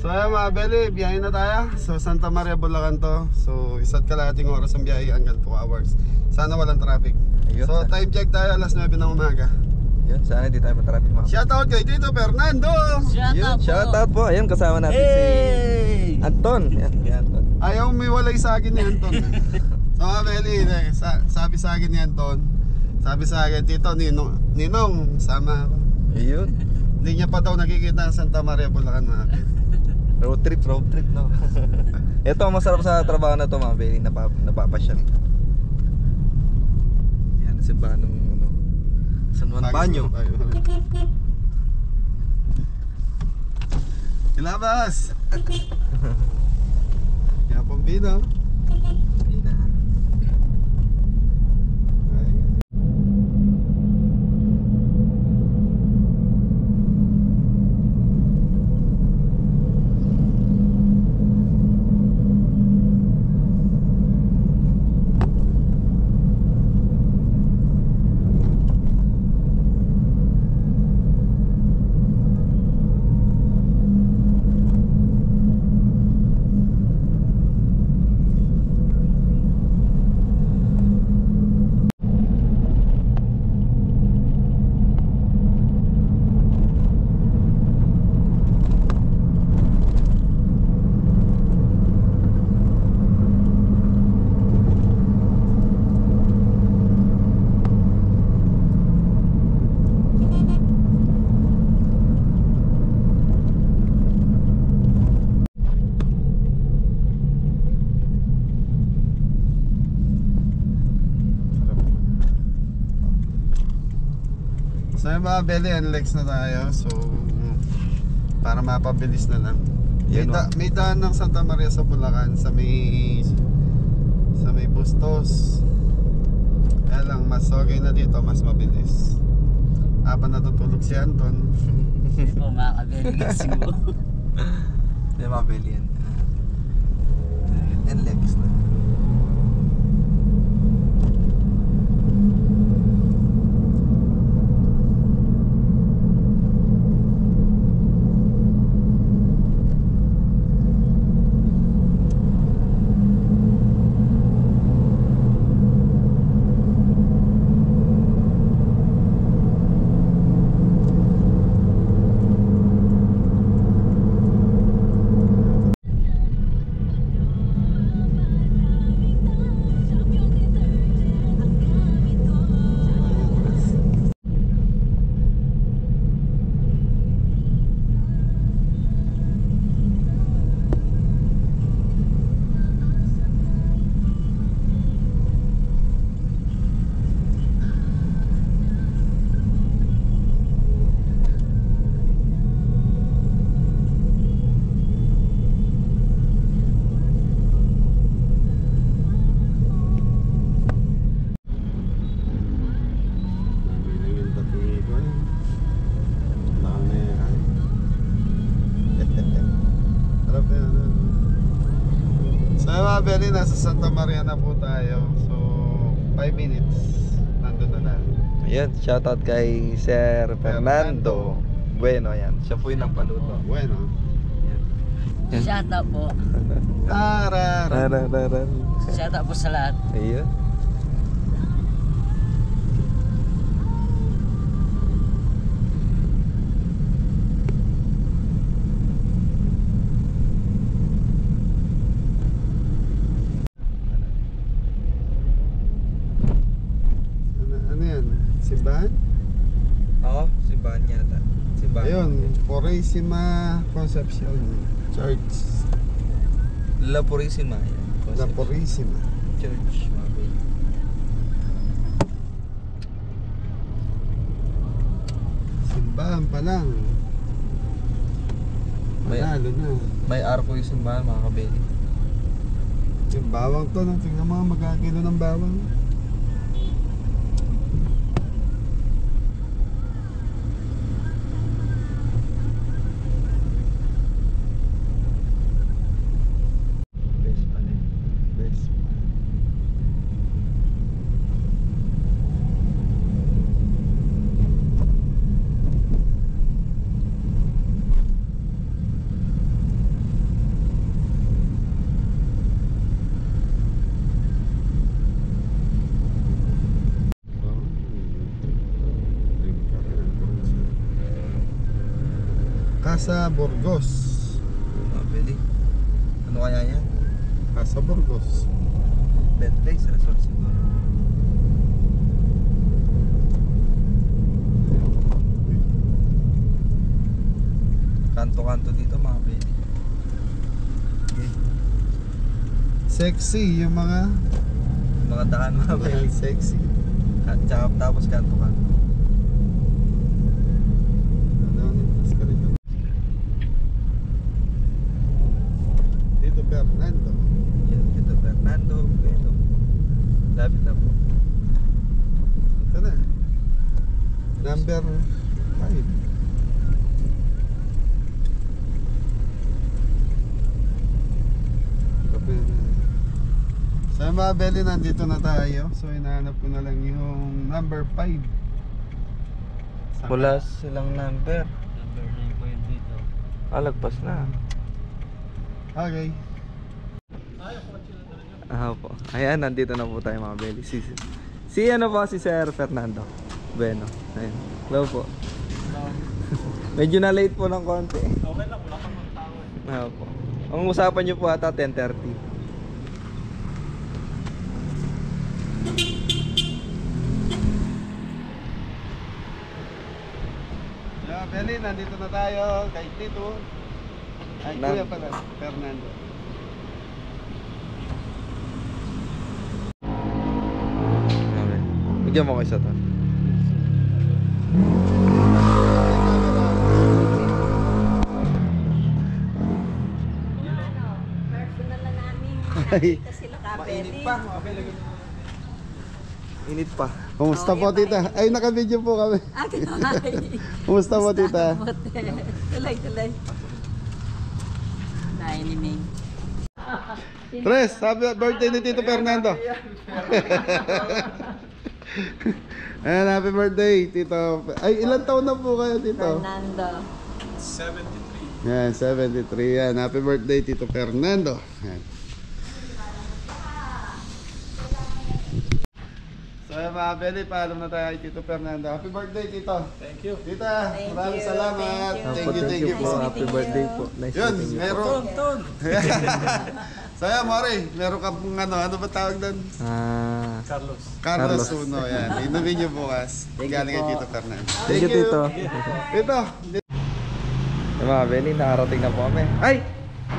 So ayan mga beli, biyahe na tayo. So Santa Maria, Bulacan to. So isa't kalahating oras ang biyahe hanggang 2 hours. Sana walang traffic. Ayun, So time check tayo alas 9 ng umaga. Yun, sana di tayo matraffic mga. Shoutout kay Tito Fernando! Yun, shout out po. Ayun, kasama natin si Anton. Yan, si Anton. Ayaw umiwalay sa akin ni Anton. So mga beli, sabi sa akin ni Anton, sabi sa akin, Tito, Ninong, sama ako. Ayun. Hindi niya pa daw nakikita ang Santa Maria, Bulacan mga beli. Road trip no. Ito ang masarap sa trabaho na to mga belly, napapasyal. Yan, simbahan ng San Juan Banyo. Ilabas! Yan Pombino. Hindi na. So yung mga belly, unlex na tayo. So, para mapabilis na lang. May daan ng Santa Maria sa Bulacan sa may Bustos. Kaya lang, mas okay na dito, mas mabilis. Habang natutulog si Anton. Hindi po makakabili gising mo. Hindi mabili yan. NLEX na. Belly, nasa Santa Maria na po tayo. So, 5 minutes. Nandun na na. Ayan, shoutout kay Sir Fernando. Bueno, ayan. Siya po yung nagpaluto. Bueno. Shout out po. Tarara. Shout out po sa lahat. Ayun. Ano yan? Simbahan? Oo, simbahan yata. Simbahan. Ayun, Purisima Concepcion Church. La Purisima. Ayan. La Purisima. Church. Mabay. Simbahan pa lang. Manalo na. May arko yung simbahan, mga kabeli. Yung bawang to, nang tingnan mo magkakilo ng bawang. Best pala yun. Best. Casa Burgos. Mabili. Ano kaya yan? Casa Burgos. Bed place, resort siguro. Kanto-kanto dito, mga kabeli. Sexy yung mga Mga daan, mga kabeli. sexy. At saka tapos kanto-kanto. Dito Fernando. Number 5. Sa mga Beli, nandito na tayo. So hinahanap ko na lang yung number 5. Wala silang number. Number 9 po yun dito. Lagpas na. Okay. Po. Ayan, nandito na po tayo mga belly. Si ano po, si Sir Fernando Bueno. Ayan. Hello po. Medyo na late po ng konti. Okay lang, wala pang magtawad. Po. Ang usapan nyo po ata 10:30. Yeah, Beli, nandito na tayo kay Tito. Ay, kuya pala, Fernando. Okay. Bigyan mo ko isa to. Personal na namin Ay. nakita sila Kapeli. Init pa. Kumusta po, tita? Ay, naka-video po kami. Kumusta po, tita? Tuloy. Dahil ni Ming. Tres, happy birthday ni Tito Fernando. Ayan, happy birthday, Tito. Ay, ilang taon na po kayo, Tito? Fernando. 73. Yan, 73. Yan, happy birthday, Tito Fernando. Yan. So, mga Beli, paalam na tayo kay Tito Fernando. Happy birthday, Tito. Thank you. Tita, Thank maraming you, salamat. thank Thank you po. po. Happy birthday po. Nice Yun, meeting you. meron. Saya, Mari, meron ka pong ano ba tawag doon? Carlos Carlos. Uno, yan. Inumin niyo bukas. Galing kay Tito Fernando. Thank you, Tito. Tito. Yung mga belly, nakarating na po kami. Ay!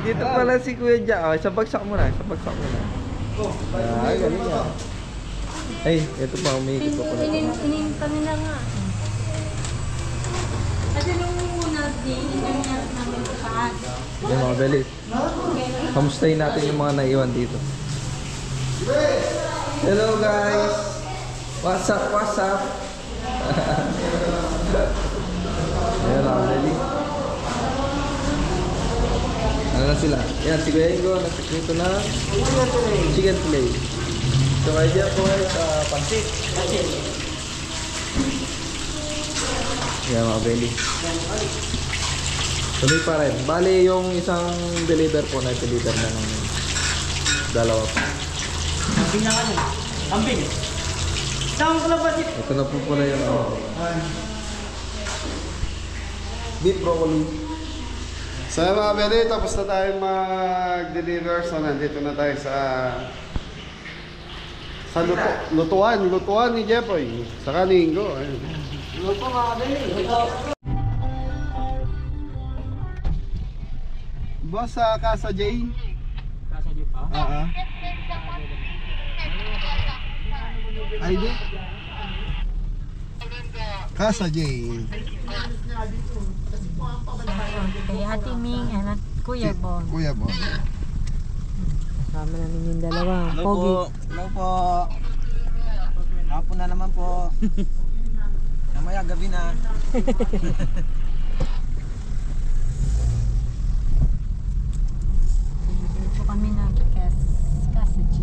Dito pala si Kuya Ja. Okay, sa bagsak muna. Ay, galing yan. Ay, ito pa, umiikot pa pala. Kami na nga. Kasi nung una, iningat namin sa taas. Yung mga belly. Kamustahin natin yung mga naiwan dito. Hello guys! What's up? Ayan mga belly. Ano na sila? Yan, si Kuya Ingo, nagsikrito na chicken fillet. So, idea po ay pansit. Yan mga belly. Tuloy pa rin. Bali yung isang deliver po na deliver na ng dalawa pa. Kambing na kanya. Kambing. Saan ko lang ba si... Ito na po pala yung beef broccoli. So mga Beli, tapos na tayo mag-deliver. So nandito na tayo sa lutuan ni Jepoy. Sa Kaningo. Luto mga Beli. Boss, sa Casa J. Kasa niyo pa? ID? Casa J. Kay Ate Ming at Kuya Bon. Kuya Bon. Kasama namin yung dalawa. Hello po. Hapon na naman po. Mamaya gabi na. Dito kami na Casa G.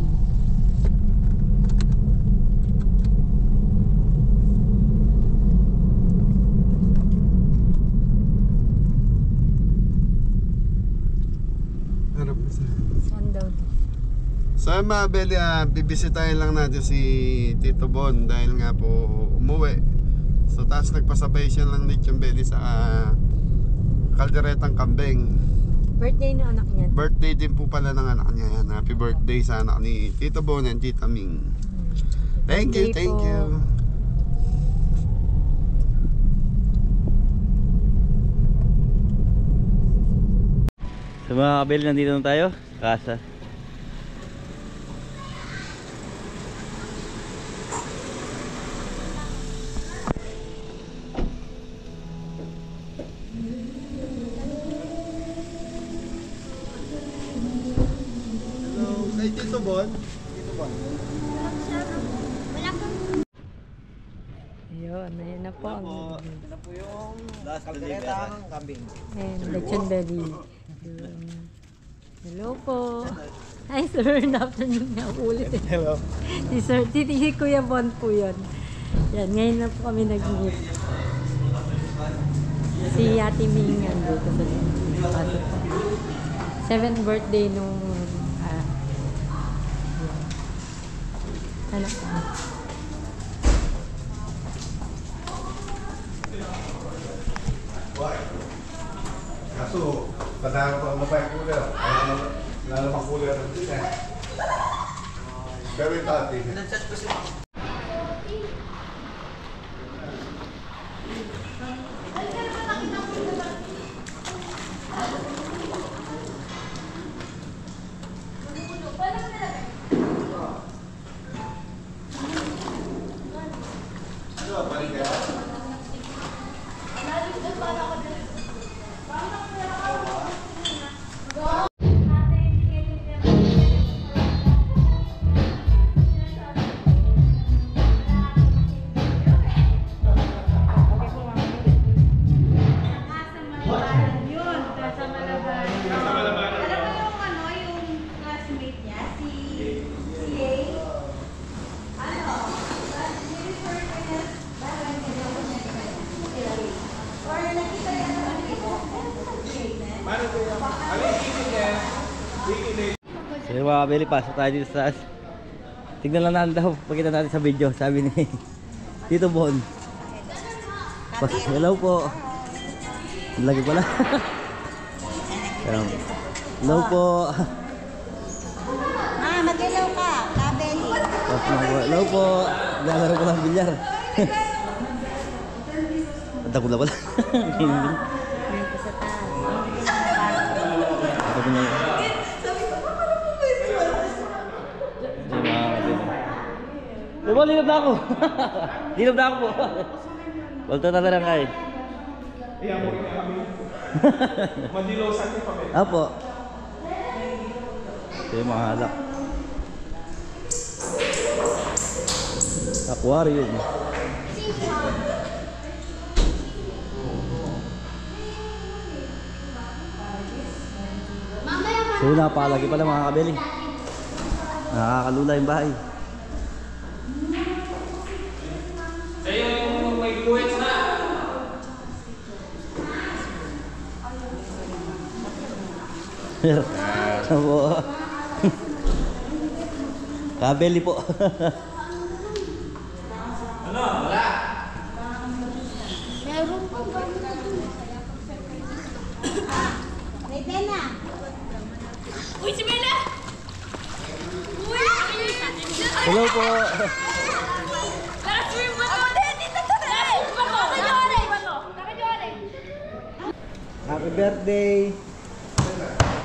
Saan daw? So mga Beli, bibisitahin lang natin si Tito Bon dahil nga po umuwi. So taas nagpasabay siya lang ni Beli sa kalderetang kambing. Birthday ng anak niya. Birthday din po pala ng anak niya yan. Happy birthday sa anak ni Tito Bon and Tita Ming. Thank you, Birthday thank po. you. Sa mga kabel, nandito na tayo. Kasa. Hello, kay Tito Bon. Tito Bon. Yun, ayun na po. Ito na po yung kaldereta ng kambing. Ayan, lechon belly. Yun. Hello po. Hi sir, good afternoon nga ulit. Hello. Si Kuya Bon po yun. Yan, ngayon na po kami nag-meet. Si Ate Ming nandito sa pasok po. 7th birthday nung anak ko. Kaso, padahal ko ang mabay cooler. Wala namang cooler din eh. Very tati. So yung mga kabili, pasok tayo dito sa taas. Tignan lang natin daw, pakita natin sa video, sabi ni Tito Bon. Hello po. Lagi pala. Hello po. Mag-hello ka, kabeli. Hello po. Nalaro ko ng bilyar. Ang takot na pala. Ngayon po sa taas. Ito po na yun. Diba, linap na ako. Linap na ako po. Walto na lang kayo. Iyan mo rin kami. Mandilosan niyo kami. Apo. Ito yung mga halak. Aquarium. So napalagi pala mga kabeli. Nakakalula yung bahay. Sa'yo yung may fluids na. Apo. Kabeli po. Ano? Wala. Meron po ba? Pwede na. Uy, si Bella! Uy! Hello po. Last room ba ito? Dito! Nakajore! Happy birthday.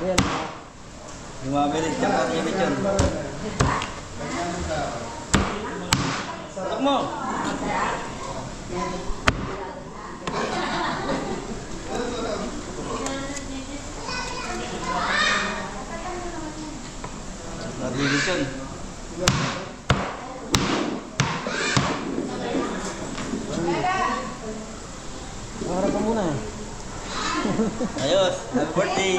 Ayan. Yung mga bilis dyan ang imit yun. Satak mo. Narinig yun. Harap ka muna. Ayos, happy birthday.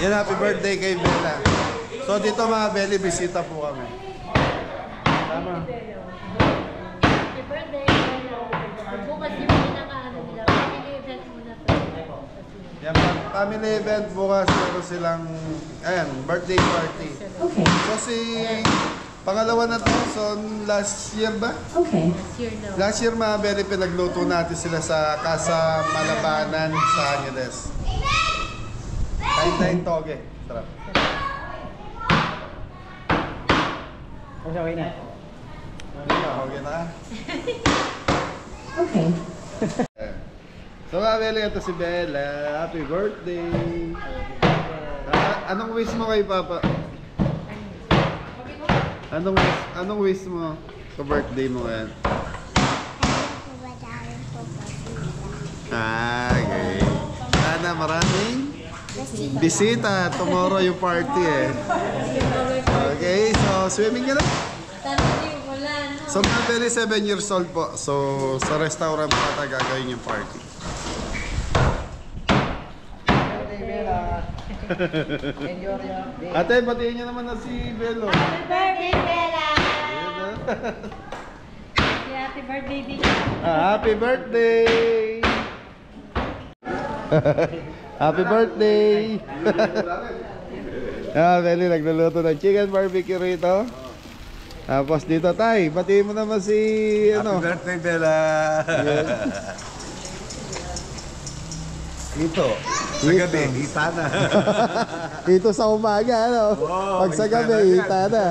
Yan, happy birthday kay Bella. So dito mga Belly, bisita po kami. Tama. Happy birthday! Bukas yung pinaka-ano nila. Family event muna to. Yan, family event bukas. Meron silang, ayan, birthday party. Okay. So si pangalawa na to, so last year ba? Okay. Last year daw. Last year mga Belly, pinagluto natin sila sa Casa Malabanan sa Angeles. Kain toge. Sarap. Okay na. Okay na. Okay. So mga Belly, ito si Bella. Happy birthday. Anong wish mo kay Papa? Anong wish mo sa birthday mo ngayon? Okay. Sana maraming bisita. Tomorrow yung party eh. Okay, so Oh, swimming ka na? Tanong yung wala, no? So, mga Beli, 7 years old po. So, sa restaurant po ata gagawin yung party. Ate, batiin niyo naman na si Belo. Happy birthday, Bella! Si Happy Birthday din. Happy birthday! Happy birthday! Beli, nagluluto ng chicken barbecue rito. Tapos dito, Tay, batiin mo naman si, ano? Happy birthday, Bella! Ito, sa gabi, hita na. Ito sa umaga, ano? Oo, Pag sa hita na gabi, yan. hita na.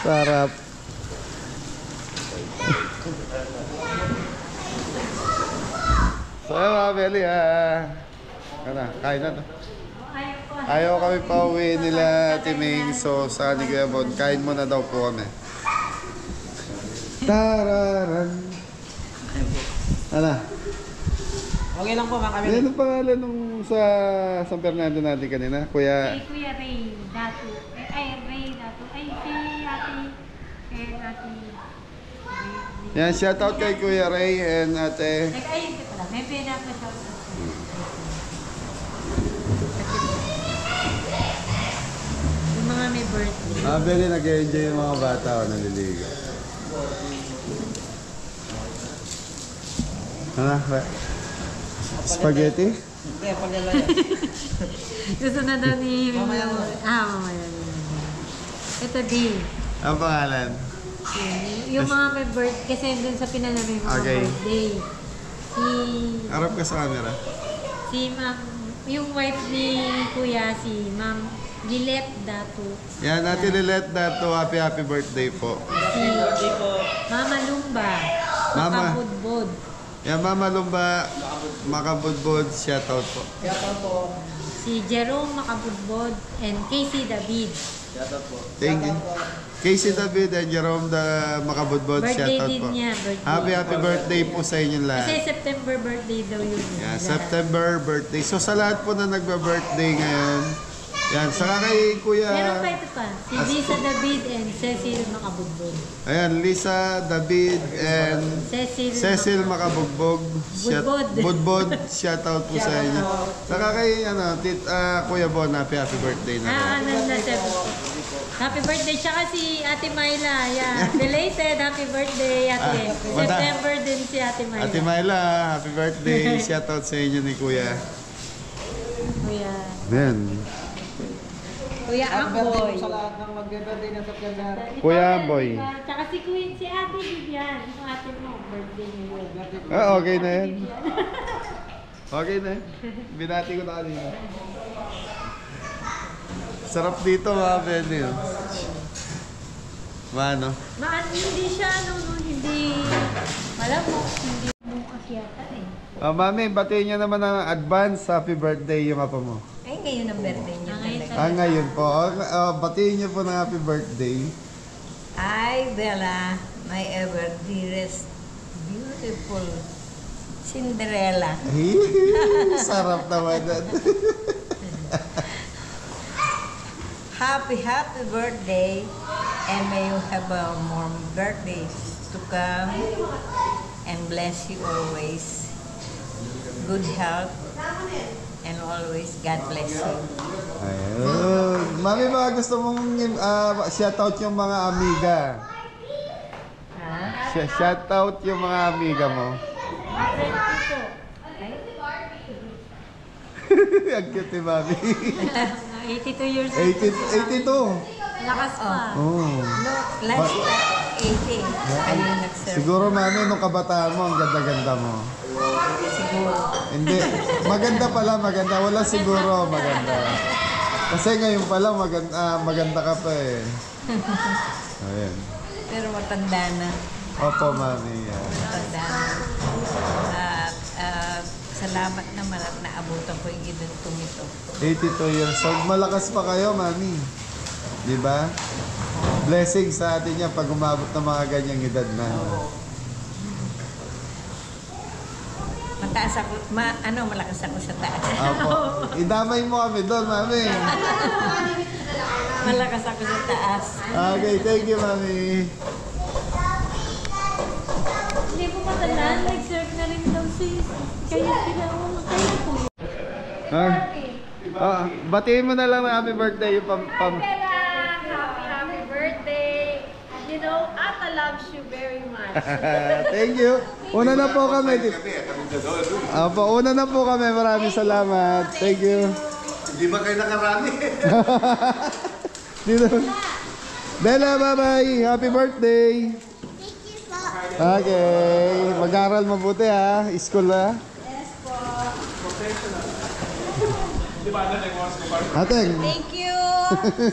Sarap. So, mga Beli, kain na to. Ayaw kami pauwi nila, Timing. So, sa ni Kuya Bon, kain muna daw po kami. Tararan. Ano? Okay lang po, mga Ano ang pangalan nung sa San Fernando natin kanina? Kuya... Kuya Ray Datu. Ray Datu. Si Ate. Yan, shoutout kay Kuya Ray and Ate... Ayun ka pala. May pena pa siya. Yung mga may birthday. Beli, nag-enjoy yung mga bata o naliligo. Ano? Spaghetti? Hindi, pagdala yan. Gusto na daw ni... Mamaya. Mamaya. Ito din. Ang pangalan? Yung mga may birthday, kasi dun sa pinanamay mga Okay. birthday. Harap ka sa camera. Si Ma'am, yung wife ni Kuya, si Ma'am Lilet Datu. Yan, Ate Lilet, dato happy birthday po. Si Mama Lumba. Mama. Makabudbod. Yan, Mama Lumba, Makabudbod, shoutout po. Si Jerome Makabudbod and Casey David. Thank you. Casey David and Jerome Makabudbod, Birthday shoutout din po. niya, birthday. Happy birthday po sa inyong Kasi lahat. September birthday daw yun. Yan, September birthday. So sa lahat po na nagba-birthday ngayon, yan, saka kay Kuya... Meron pa ito pa. Si Lisa David and Cecil Makabudbod. Ayan, Lisa, David, and Cecil Makabugbog. Budbod, shoutout po sa inyo. Saka kay Kuya Bon, happy birthday na rin. Happy birthday. Tsaka si Ate Myla. Yan. Belated. Happy birthday, Ate. September din si Ate Myla. Ate Myla, happy birthday. Shoutout sa inyo ni Kuya. Kuya. Ayan. Kuya Amboy. Sa lahat ng mag-birthday ng September. Kuya Amboy. Tsaka si Ate Vivian. Yung ate mo. Birthday niyo yun. Okay na yan. Okay na yan. Binati ko na kanina. Sarap dito mga pwede. Mano? Hindi siya, hindi malamok, hindi mo akyata eh. Mami, batiin niyo naman ng advance happy birthday yung apa mo. Ay, ngayon ang birthday niya. Ngayon po. Batiin niyo po ng happy birthday. Ay, Bella, my ever dearest, beautiful Cinderella. Sarap naman. Happy birthday, and may you have more birthdays to come, and bless you always. Good health, and always God bless you. Ayun. Mami, baka gusto mong shoutout yung mga amiga. Ha? Shoutout yung mga amiga mo. Ang cute ni Mami. 82 years old. 82. Lakas pa. Oh. No, last 80. Ayun nag-serve. Siguro Mami, nung kabataan mo, ang ganda-ganda mo. Siguro. Hindi. Maganda pala, maganda. Wala siguro, maganda. Kasi ngayon pala, maganda ka pa eh. Ayan. Pero matanda na. Opo, Mami. Yan. Matanda na. Salamat naman at naabutan ko yung edad ito. 82 years old. Malakas pa kayo, Mami. Di ba? Blessing sa atin yan pag umabot ng mga ganyang edad na. Mataas ako, malakas ako sa taas. Opo. Idamay mo kami doon, Mami. Malakas ako sa taas. Okay, thank you, Mami. Hindi po matalan, nag-serve na rin daw si kayo sila. Kayo po. Batiin mo na lang na happy birthday yung Happy birthday. You know, Ata loves you very much. Thank you. Una na po kami. Una na po kami. Maraming salamat. Thank you. Hindi ba kayo nakarami? Dito. Bella, bye-bye. Happy birthday. Okay. Mag-aral mabuti ha. School ha. Ateng. Thank you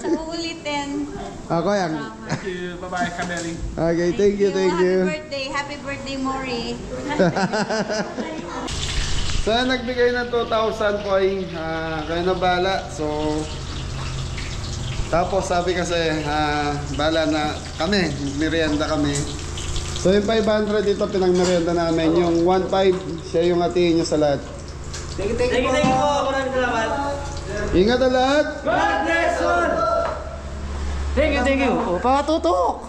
sa uulitin. Ako yan. Thank you. Bye-bye, Kameli. Okay, thank you, thank you. Happy birthday, Mori. So, nagbigay ng 2,000 coin. Kayo na bala. So, tapos sabi kasi, bala na kami. Merienda kami. So, yung 500 dito, pinagmerienda namin. Yung 1,500, siya yung hatiin nyo sa lahat. Thank you po. Maraming salamat. Ingat na lahat! God bless all! Thank you. Patutok!